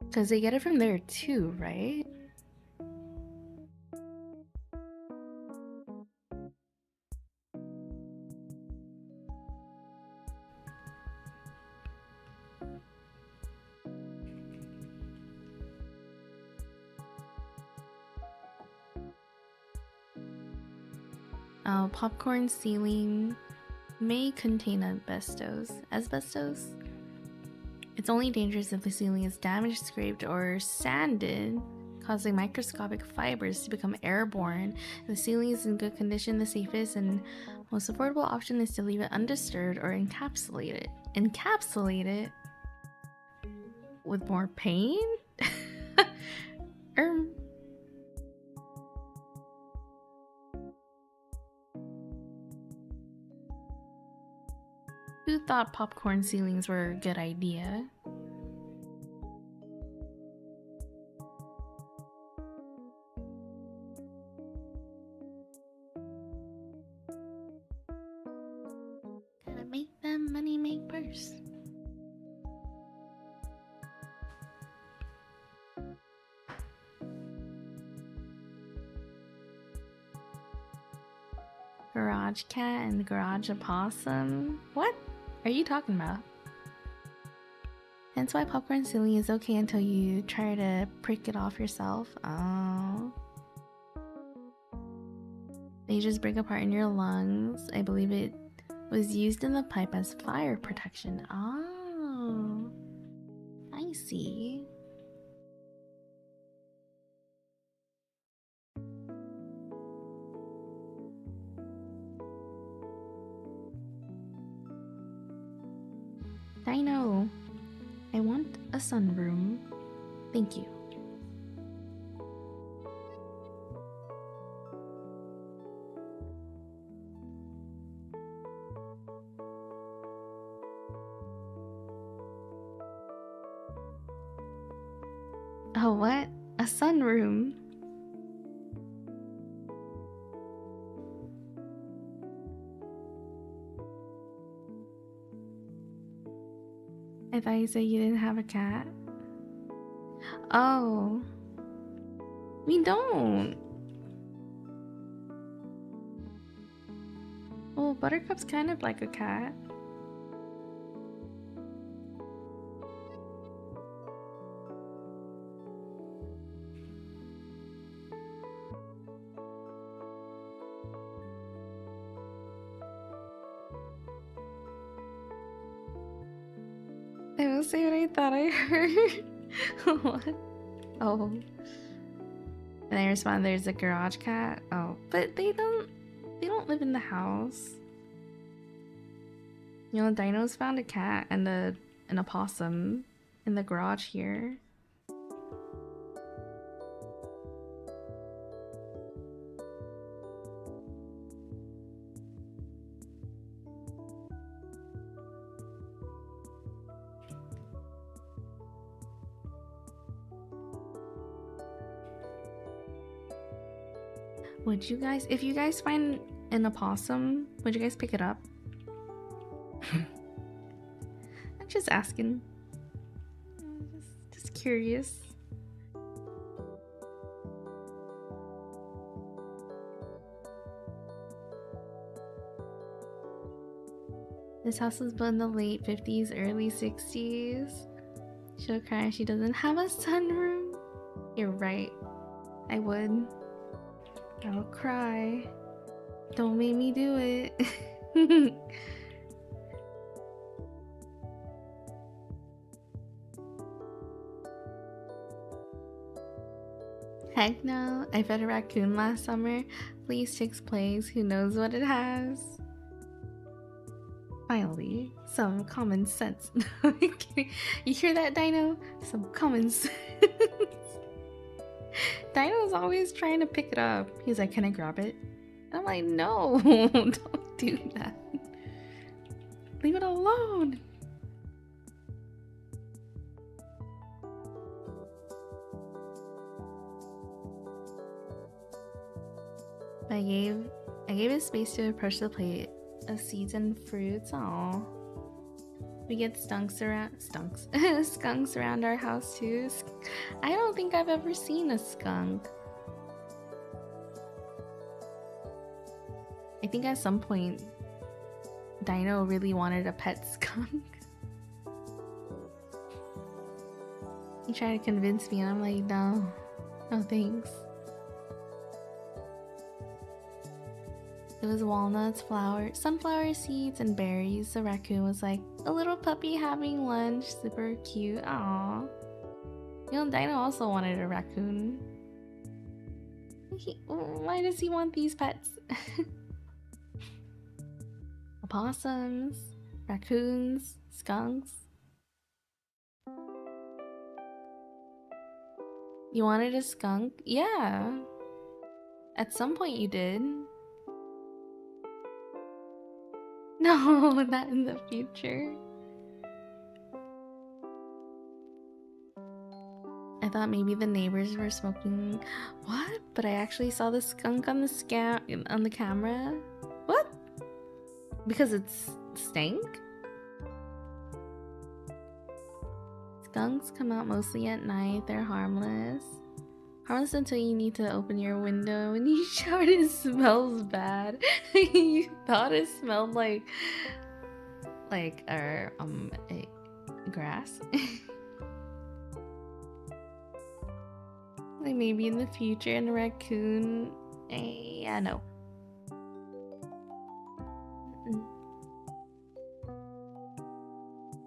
Because they get it from there too, right? Popcorn ceiling may contain asbestos. Asbestos? It's only dangerous if the ceiling is damaged, scraped, or sanded, causing microscopic fibers to become airborne. If the ceiling is in good condition, the safest and most affordable option is to leave it undisturbed or encapsulate it. Encapsulate it? With more paint? Who thought popcorn ceilings were a good idea? Gotta make them money make purse. Garage cat and garage opossum? What are you talking about? Hence why popcorn ceiling is okay until you try to prick it off yourself. Oh. They just break apart in your lungs. I believe it was used in the pipe as fire protection. Oh. I see. Dino, I want a sunroom. Thank you. Oh, what? A sunroom? I thought you said you didn't have a cat. Oh. We don't. Well, Buttercup's kind of like a cat. I will say what I thought I heard. What? Oh. And I respond, there's a garage cat. Oh, but they don't live in the house. You know, Dino's found a cat and an opossum in the garage here. Would you guys, if you guys find an opossum, would you guys pick it up? I'm just asking. Just curious. This house was built in the late 50s, early 60s. She'll cry if she doesn't have a sunroom. You're right. I would. I'll cry. Don't make me do it. Heck no. I fed a raccoon last summer. Please chicks plagues. Who knows what it has? Finally, some common sense. No, I'm kidding. You hear that, Dino? Some common sense. Dino's always trying to pick it up. He's like, can I grab it? And I'm like, no, don't do that. Leave it alone. I gave it space to approach the plate of seeds and fruits. Aww. We get skunks around our house too. I don't think I've ever seen a skunk. I think at some point Dino really wanted a pet skunk. He tried to convince me and I'm like, no thanks. It was walnuts, flour, sunflower seeds, and berries. The raccoon was like a little puppy having lunch. Super cute. Aww. You know, Dino also wanted a raccoon. Why does he want these pets? Opossums, raccoons, skunks. You wanted a skunk? Yeah. At some point you did. No, not in the future. I thought maybe the neighbors were smoking. What? But I actually saw the skunk on the camera. What? Because it's stank? Skunks come out mostly at night. They're harmless. Harmless until you need to open your window and you shower. It smells bad. You thought it smelled like grass. Like maybe in the future in a raccoon. Yeah, no.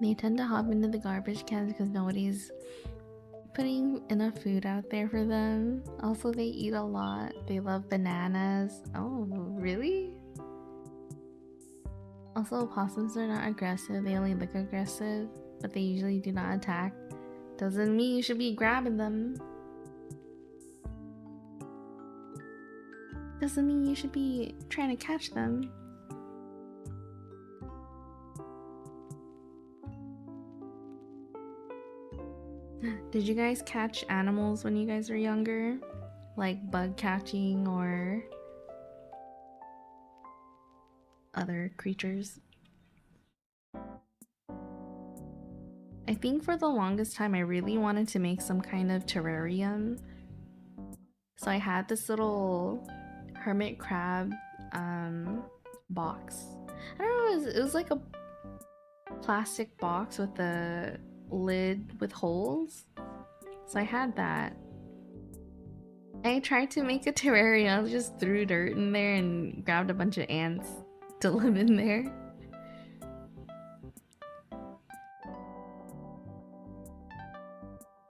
They tend to hop into the garbage cans because nobody's putting enough food out there for them. Also, they eat a lot. They love bananas. Oh, really? Also, opossums are not aggressive. They only look aggressive, but they usually do not attack. Doesn't mean you should be grabbing them. Doesn't mean you should be trying to catch them. Did you guys catch animals when you guys were younger? Like bug catching or other creatures? I think for the longest time I really wanted to make some kind of terrarium. So I had this little hermit crab box. I don't know, it was like a plastic box with a lid with holes. So I had that. I tried to make a terrarium. I just threw dirt in there and grabbed a bunch of ants to live in there.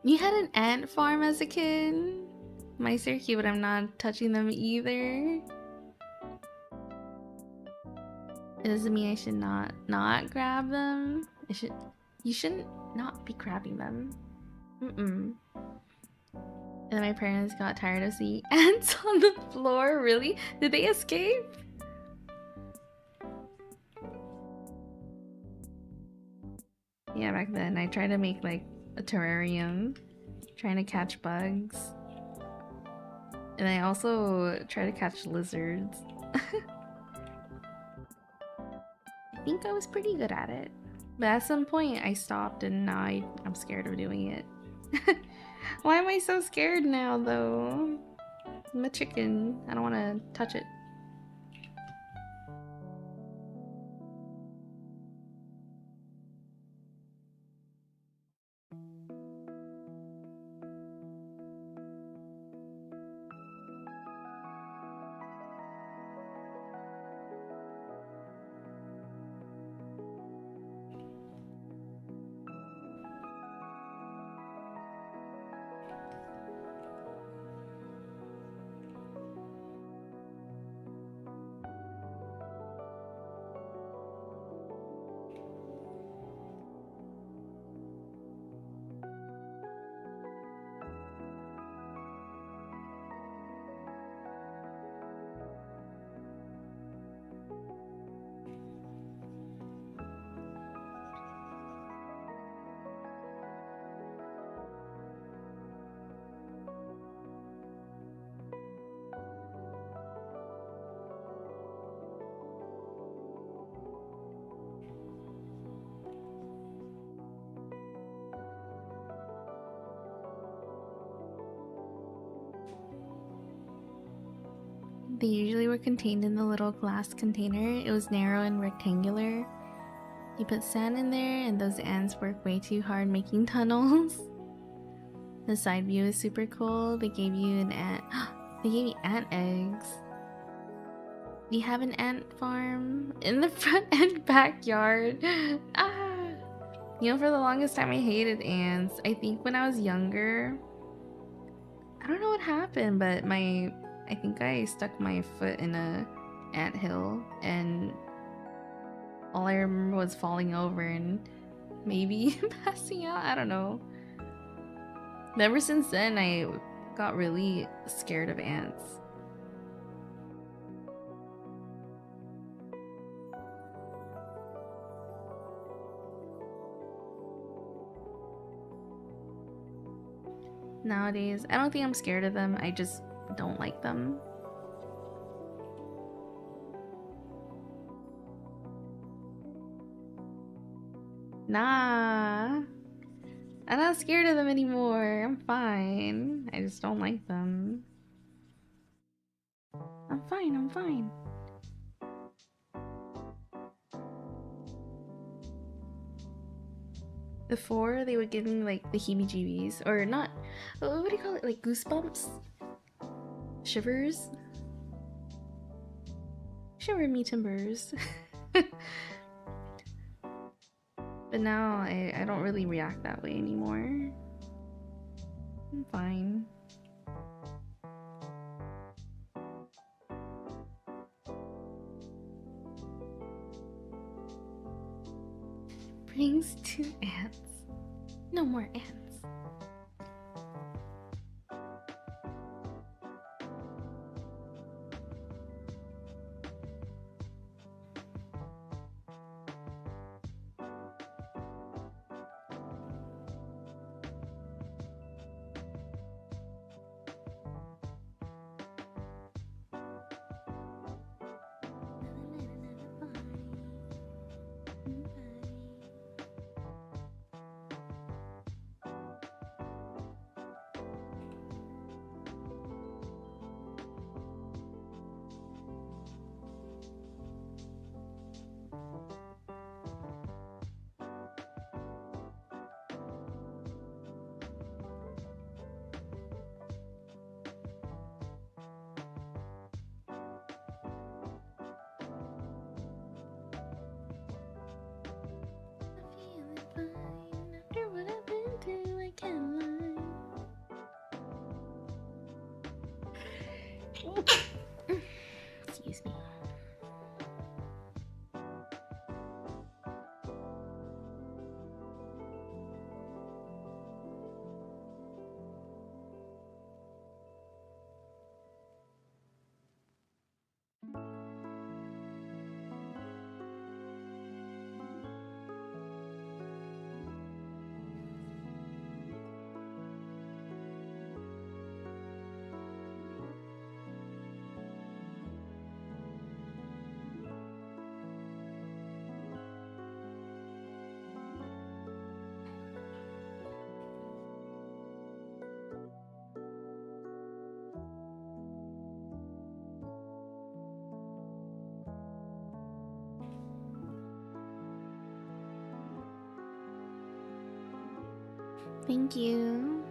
You had an ant farm as a kid? Mice are cute, but I'm not touching them either. It doesn't mean I should not grab them. You shouldn't not be grabbing them. And then my parents got tired of seeing ants on the floor. Really? Did they escape? Yeah, back then I tried to make like a terrarium, trying to catch bugs. And I also try to catch lizards. I think I was pretty good at it. But at some point I stopped and now I'm scared of doing it. Why am I so scared now though? I'm a chicken. I don't want to touch it. They usually were contained in the little glass container. It was narrow and rectangular. You put sand in there and those ants work way too hard making tunnels. The side view is super cool. They gave you an ant. They gave me ant eggs. We have an ant farm in the front and backyard. Ah. You know, for the longest time I hated ants. I think when I was younger, I don't know what happened, but I think I stuck my foot in a ant hill and all I remember was falling over and maybe passing out. I don't know. But ever since then, I got really scared of ants. Nowadays, I don't think I'm scared of them. I just don't like them. Nah. I'm not scared of them anymore. I'm fine. I just don't like them. I'm fine, I'm fine. Before, they would give me like the heebie-jeebies. Or not. What do you call it? Like goosebumps? Shivers? Shiver me timbers. But now I don't really react that way anymore. I'm fine. Brings two ants. No more ants. Excuse me. Thank you.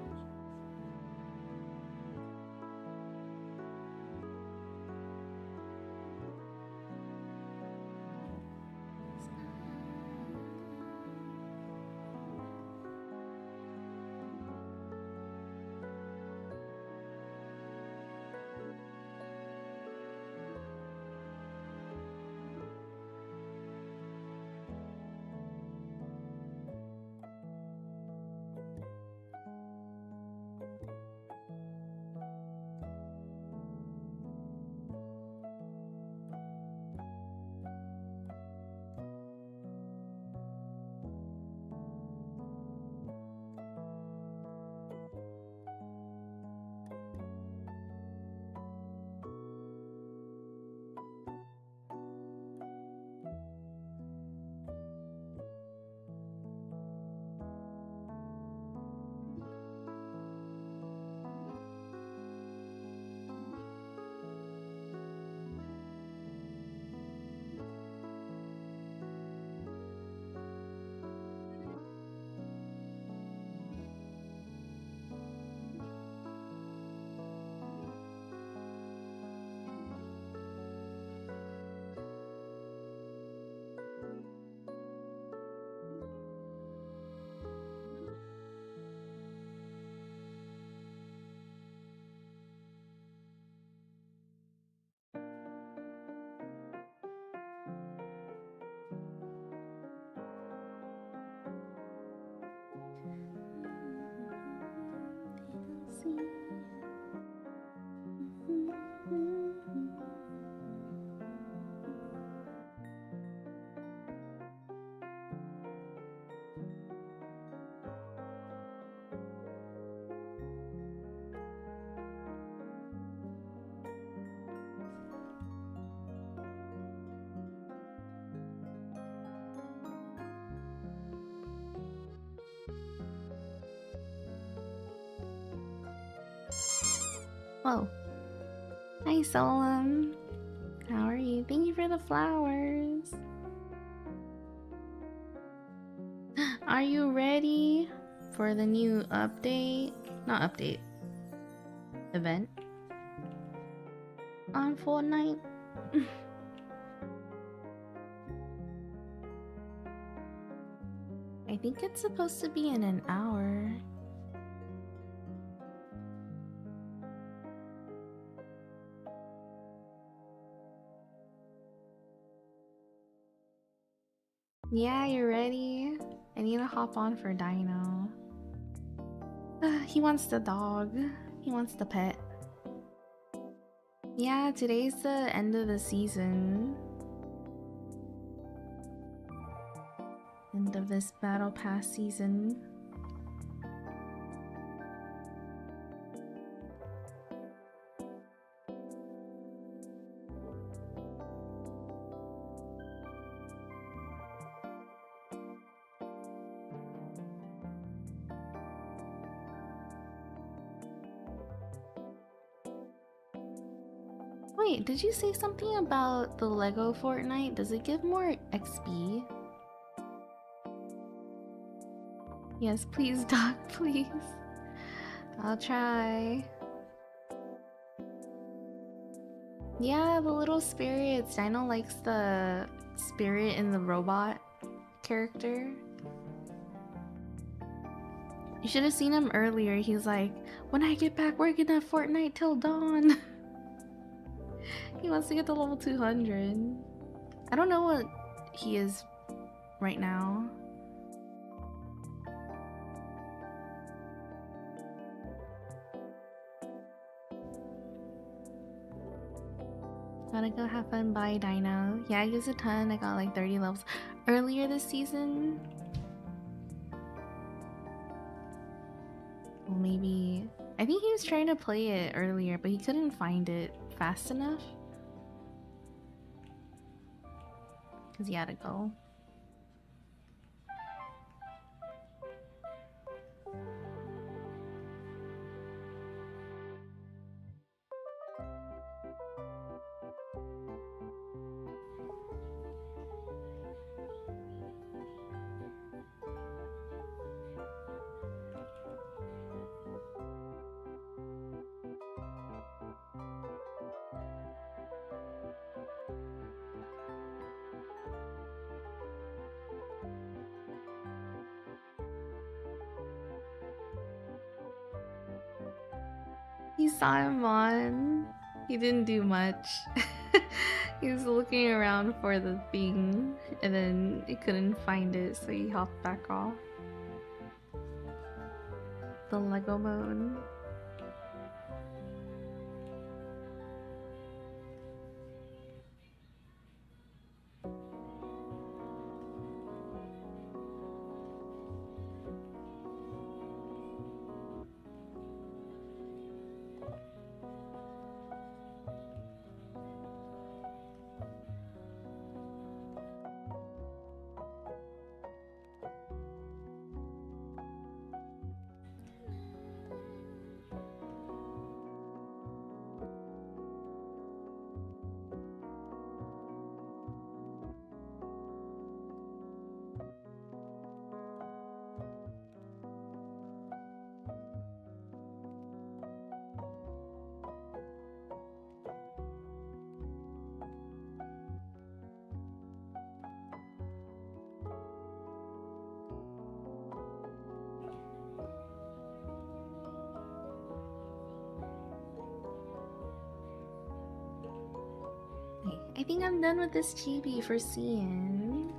Whoa. Hi, Solom. How are you? Thank you for the flowers. Are you ready for the new update? Not update. Event on Fortnite? I think it's supposed to be in an hour. Yeah, you're ready? I need to hop on for Dino. He wants the dog. He wants the pet. Yeah, today's the end of the season. End of this battle pass season. Wait, did you say something about the Lego Fortnite? Does it give more XP? Yes, please, Doc, please. I'll try. Yeah, the little spirits. Dino likes the spirit in the robot character. You should have seen him earlier. He's like, when I get back working at Fortnite till dawn. He wants to get to level 200. I don't know what he is right now. Gotta go have fun. Bye, Dino. Yeah, I used a ton. I got like 30 levels earlier this season. Well, maybe... I think he was trying to play it earlier, but he couldn't find it fast enough. Because he had to go. He saw him on. He didn't do much. He was looking around for the thing and then he couldn't find it, so he hopped back off. The Lego mode. I think I'm done with this chibi for sian.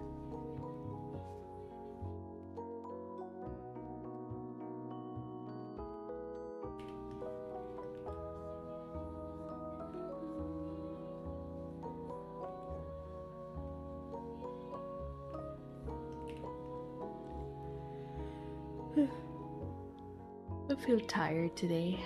I feel tired today.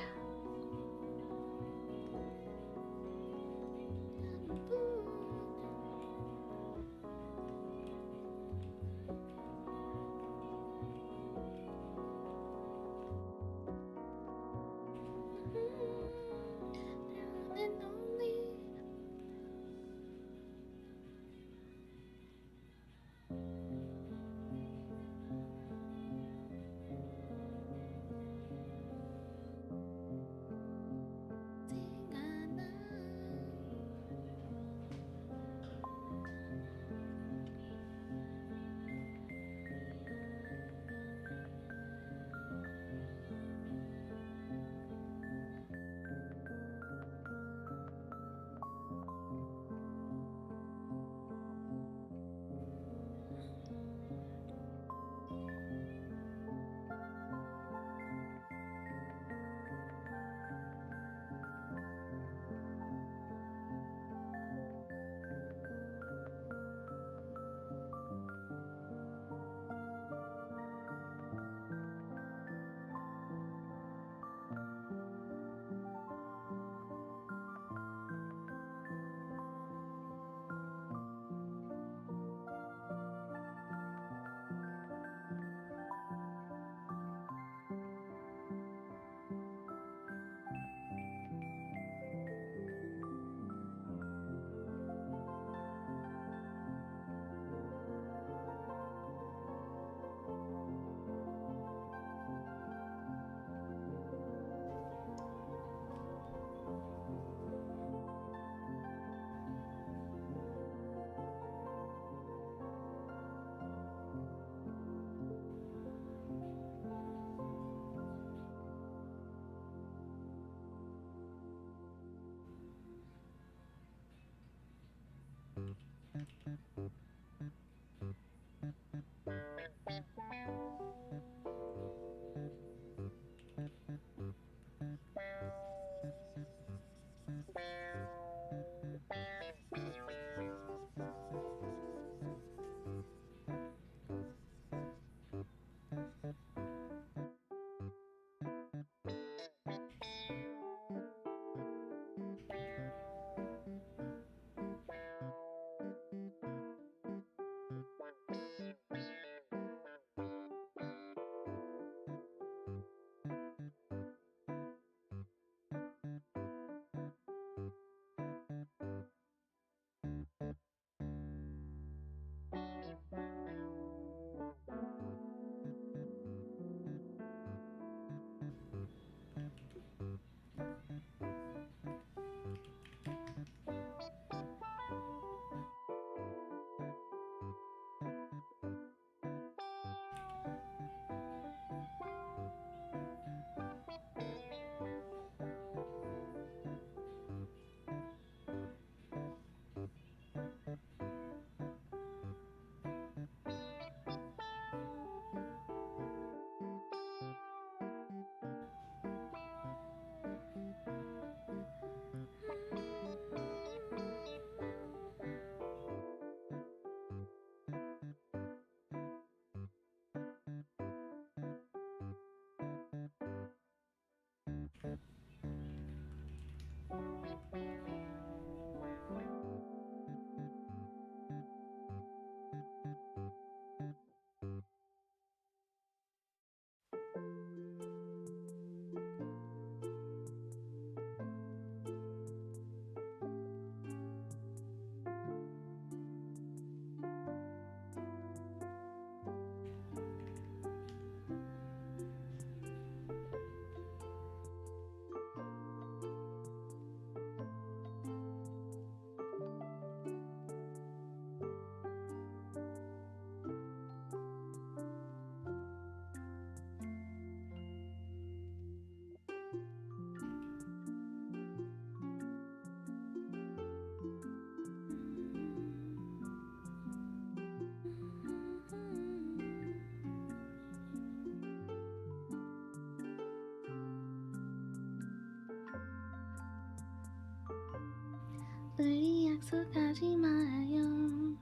우리 약속하지 마요.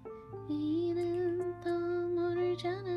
내일은 더 모르잖아요.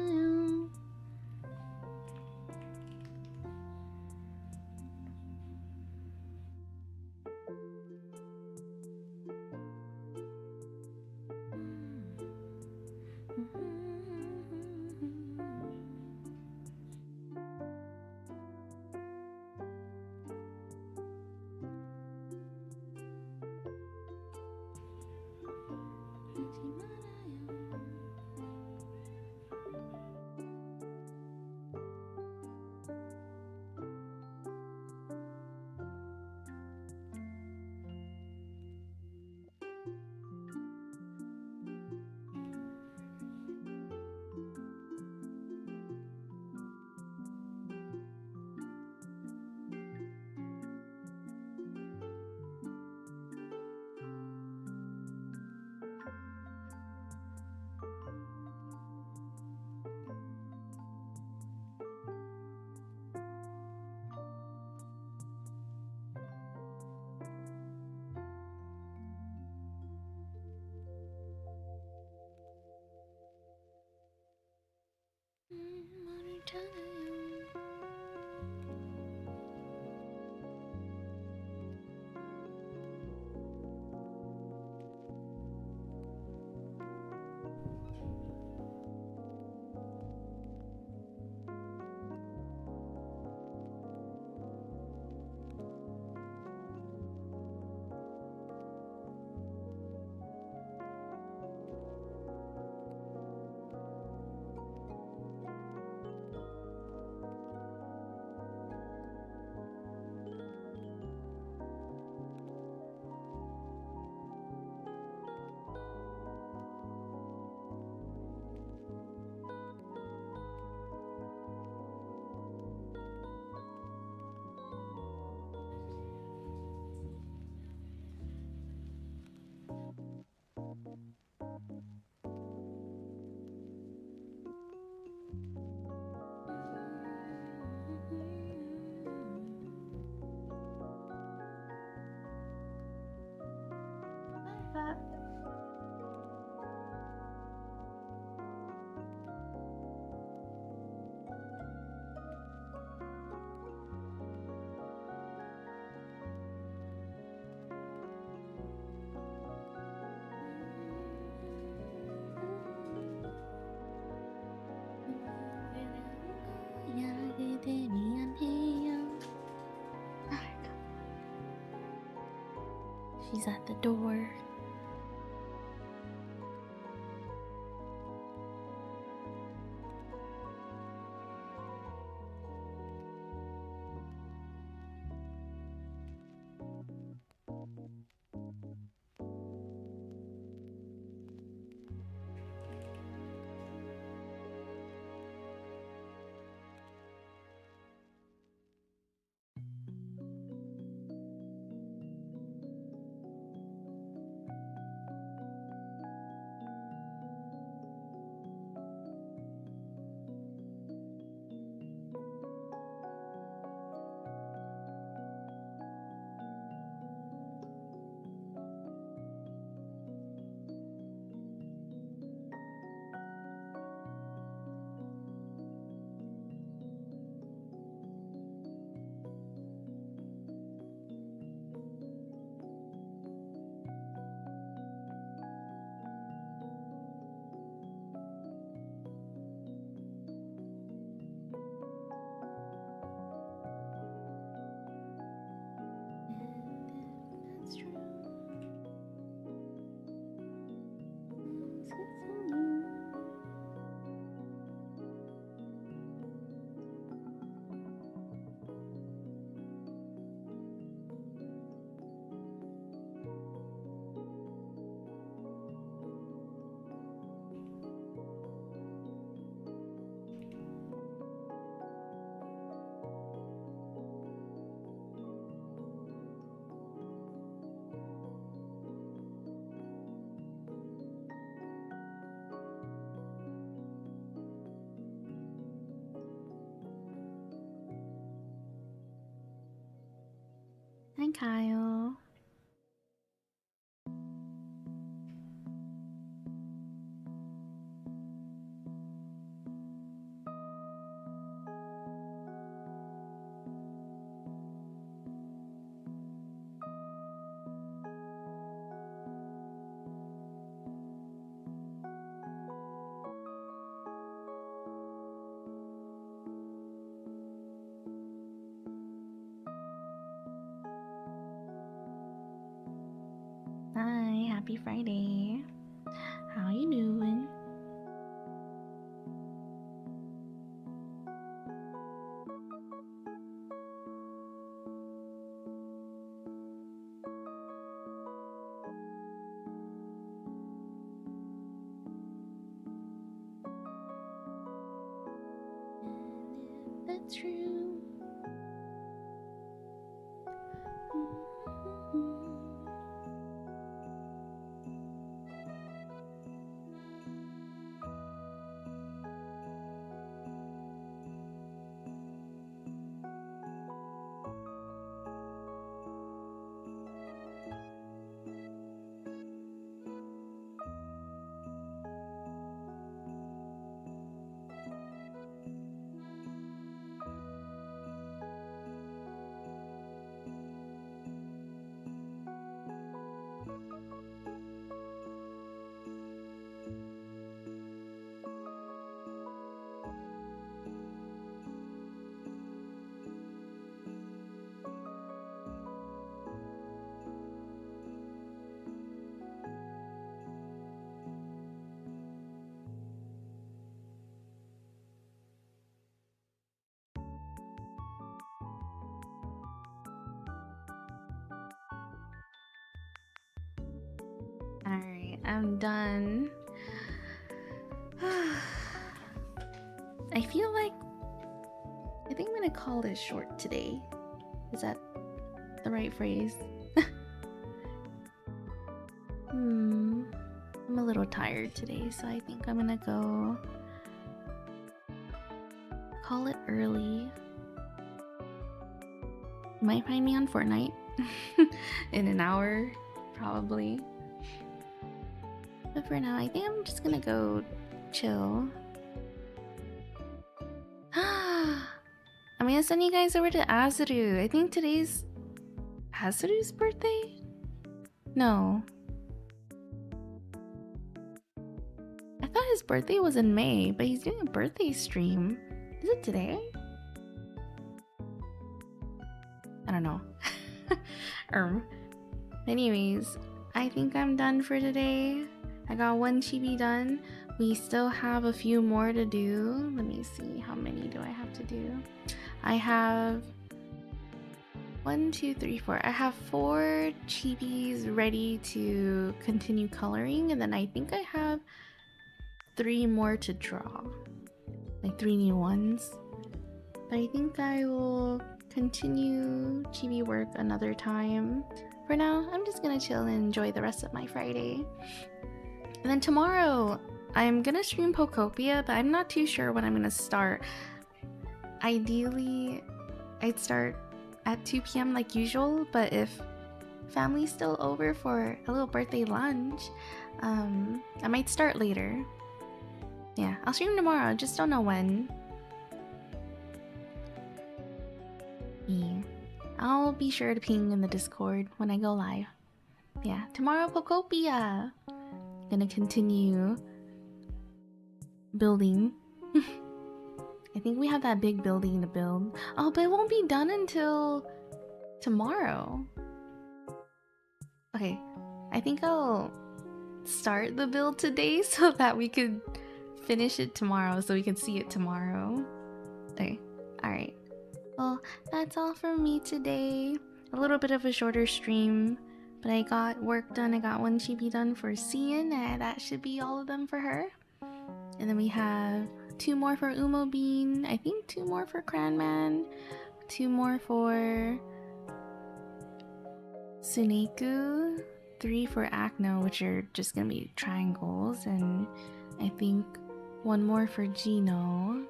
She's at the door. That's true. Hi, Kyle. Hi, happy Friday. How you doing? That's true. Alright, I'm done. I feel like I think I'm gonna call this short today. Is that the right phrase? I'm a little tired today, so I think I'm gonna go call it early. You might find me on Fortnite in an hour, probably. But for now, I think I'm just gonna go chill. I'm gonna send you guys over to Azuru. I think today's Azuru's birthday? No. I thought his birthday was in May, but he's doing a birthday stream. Is it today? I don't know. Anyways, I think I'm done for today. I got one chibi done. We still have a few more to do. Let me see, how many do I have to do? I have 1, 2, 3, 4. I have 4 chibis ready to continue coloring, and then I think I have 3 more to draw. Like 3 new ones. But I think I will continue chibi work another time. For now, I'm just gonna chill and enjoy the rest of my Friday. And then tomorrow, I'm gonna stream Pokopia, but I'm not too sure when I'm gonna start. Ideally, I'd start at 2 p.m. like usual, but if family's still over for a little birthday lunch, I might start later. Yeah, I'll stream tomorrow, just don't know when. Yeah. I'll be sure to ping in the Discord when I go live. Yeah, tomorrow Pokopia! Gonna continue building. I think we have that big building to build. Oh, but it won't be done until tomorrow. Okay, I think I'll start the build today so that we could finish it tomorrow, so we can see it tomorrow. Okay, alright. Well, that's all from me today. A little bit of a shorter stream, but I got work done. I got one chibi done for Sian, and that should be all of them for her. And then we have 2 more for Umo Bean, I think 2 more for Cranman, 2 more for Suneku, 3 for Acno, which are just gonna be triangles, and I think 1 more for Gino.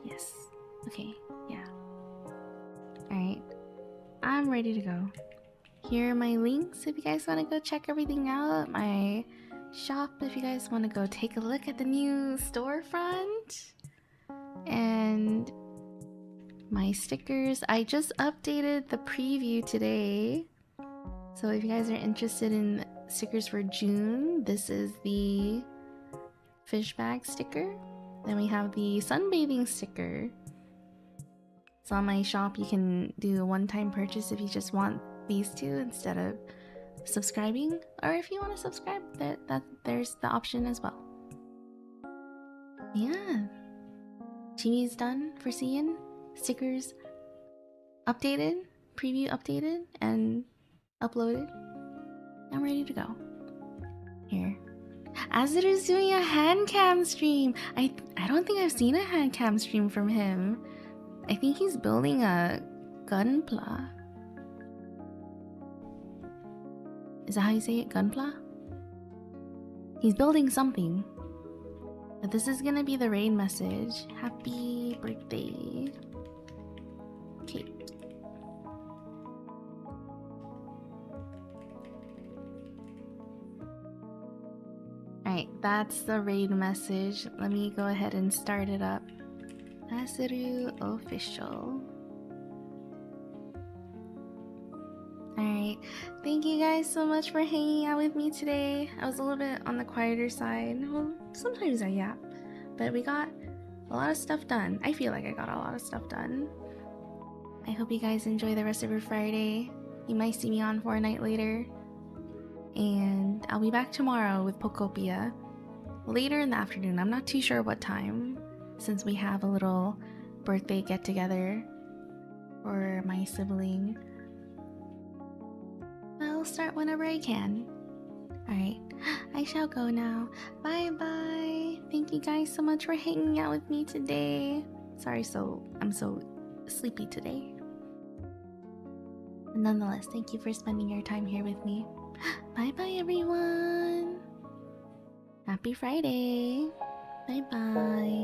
Yes. Okay, yeah. Alright, I'm ready to go. Here are my links if you guys want to go check everything out. My shop if you guys want to go take a look at the new storefront. And my stickers. I just updated the preview today. So if you guys are interested in stickers for June, this is the fish bag sticker. Then we have the sunbathing sticker. So on my shop, you can do a one-time purchase if you just want these two instead of subscribing, or if you want to subscribe, there's the option as well. Yeah, Chibi's done for seeing stickers updated, preview updated, and uploaded. I'm ready to go. Here, Azir is doing a hand cam stream. I don't think I've seen a hand cam stream from him. I think he's building a gunpla. Is that how you say it? Gunpla? He's building something. But this is gonna be the raid message. Happy birthday. Okay. Alright, that's the raid message. Let me go ahead and start it up. Asiru official. Alright, thank you guys so much for hanging out with me today. I was a little bit on the quieter side. Well, sometimes I yap. But we got a lot of stuff done. I feel like I got a lot of stuff done. I hope you guys enjoy the rest of your Friday. You might see me on Fortnite later. And I'll be back tomorrow with Pokopia. Later in the afternoon. I'm not too sure what time, since we have a little birthday get-together for my sibling. I'll start whenever I can. Alright, I shall go now. Bye bye. Thank you guys so much for hanging out with me today. Sorry, I'm so sleepy today. But nonetheless, thank you for spending your time here with me. Bye bye everyone. Happy Friday. Bye bye.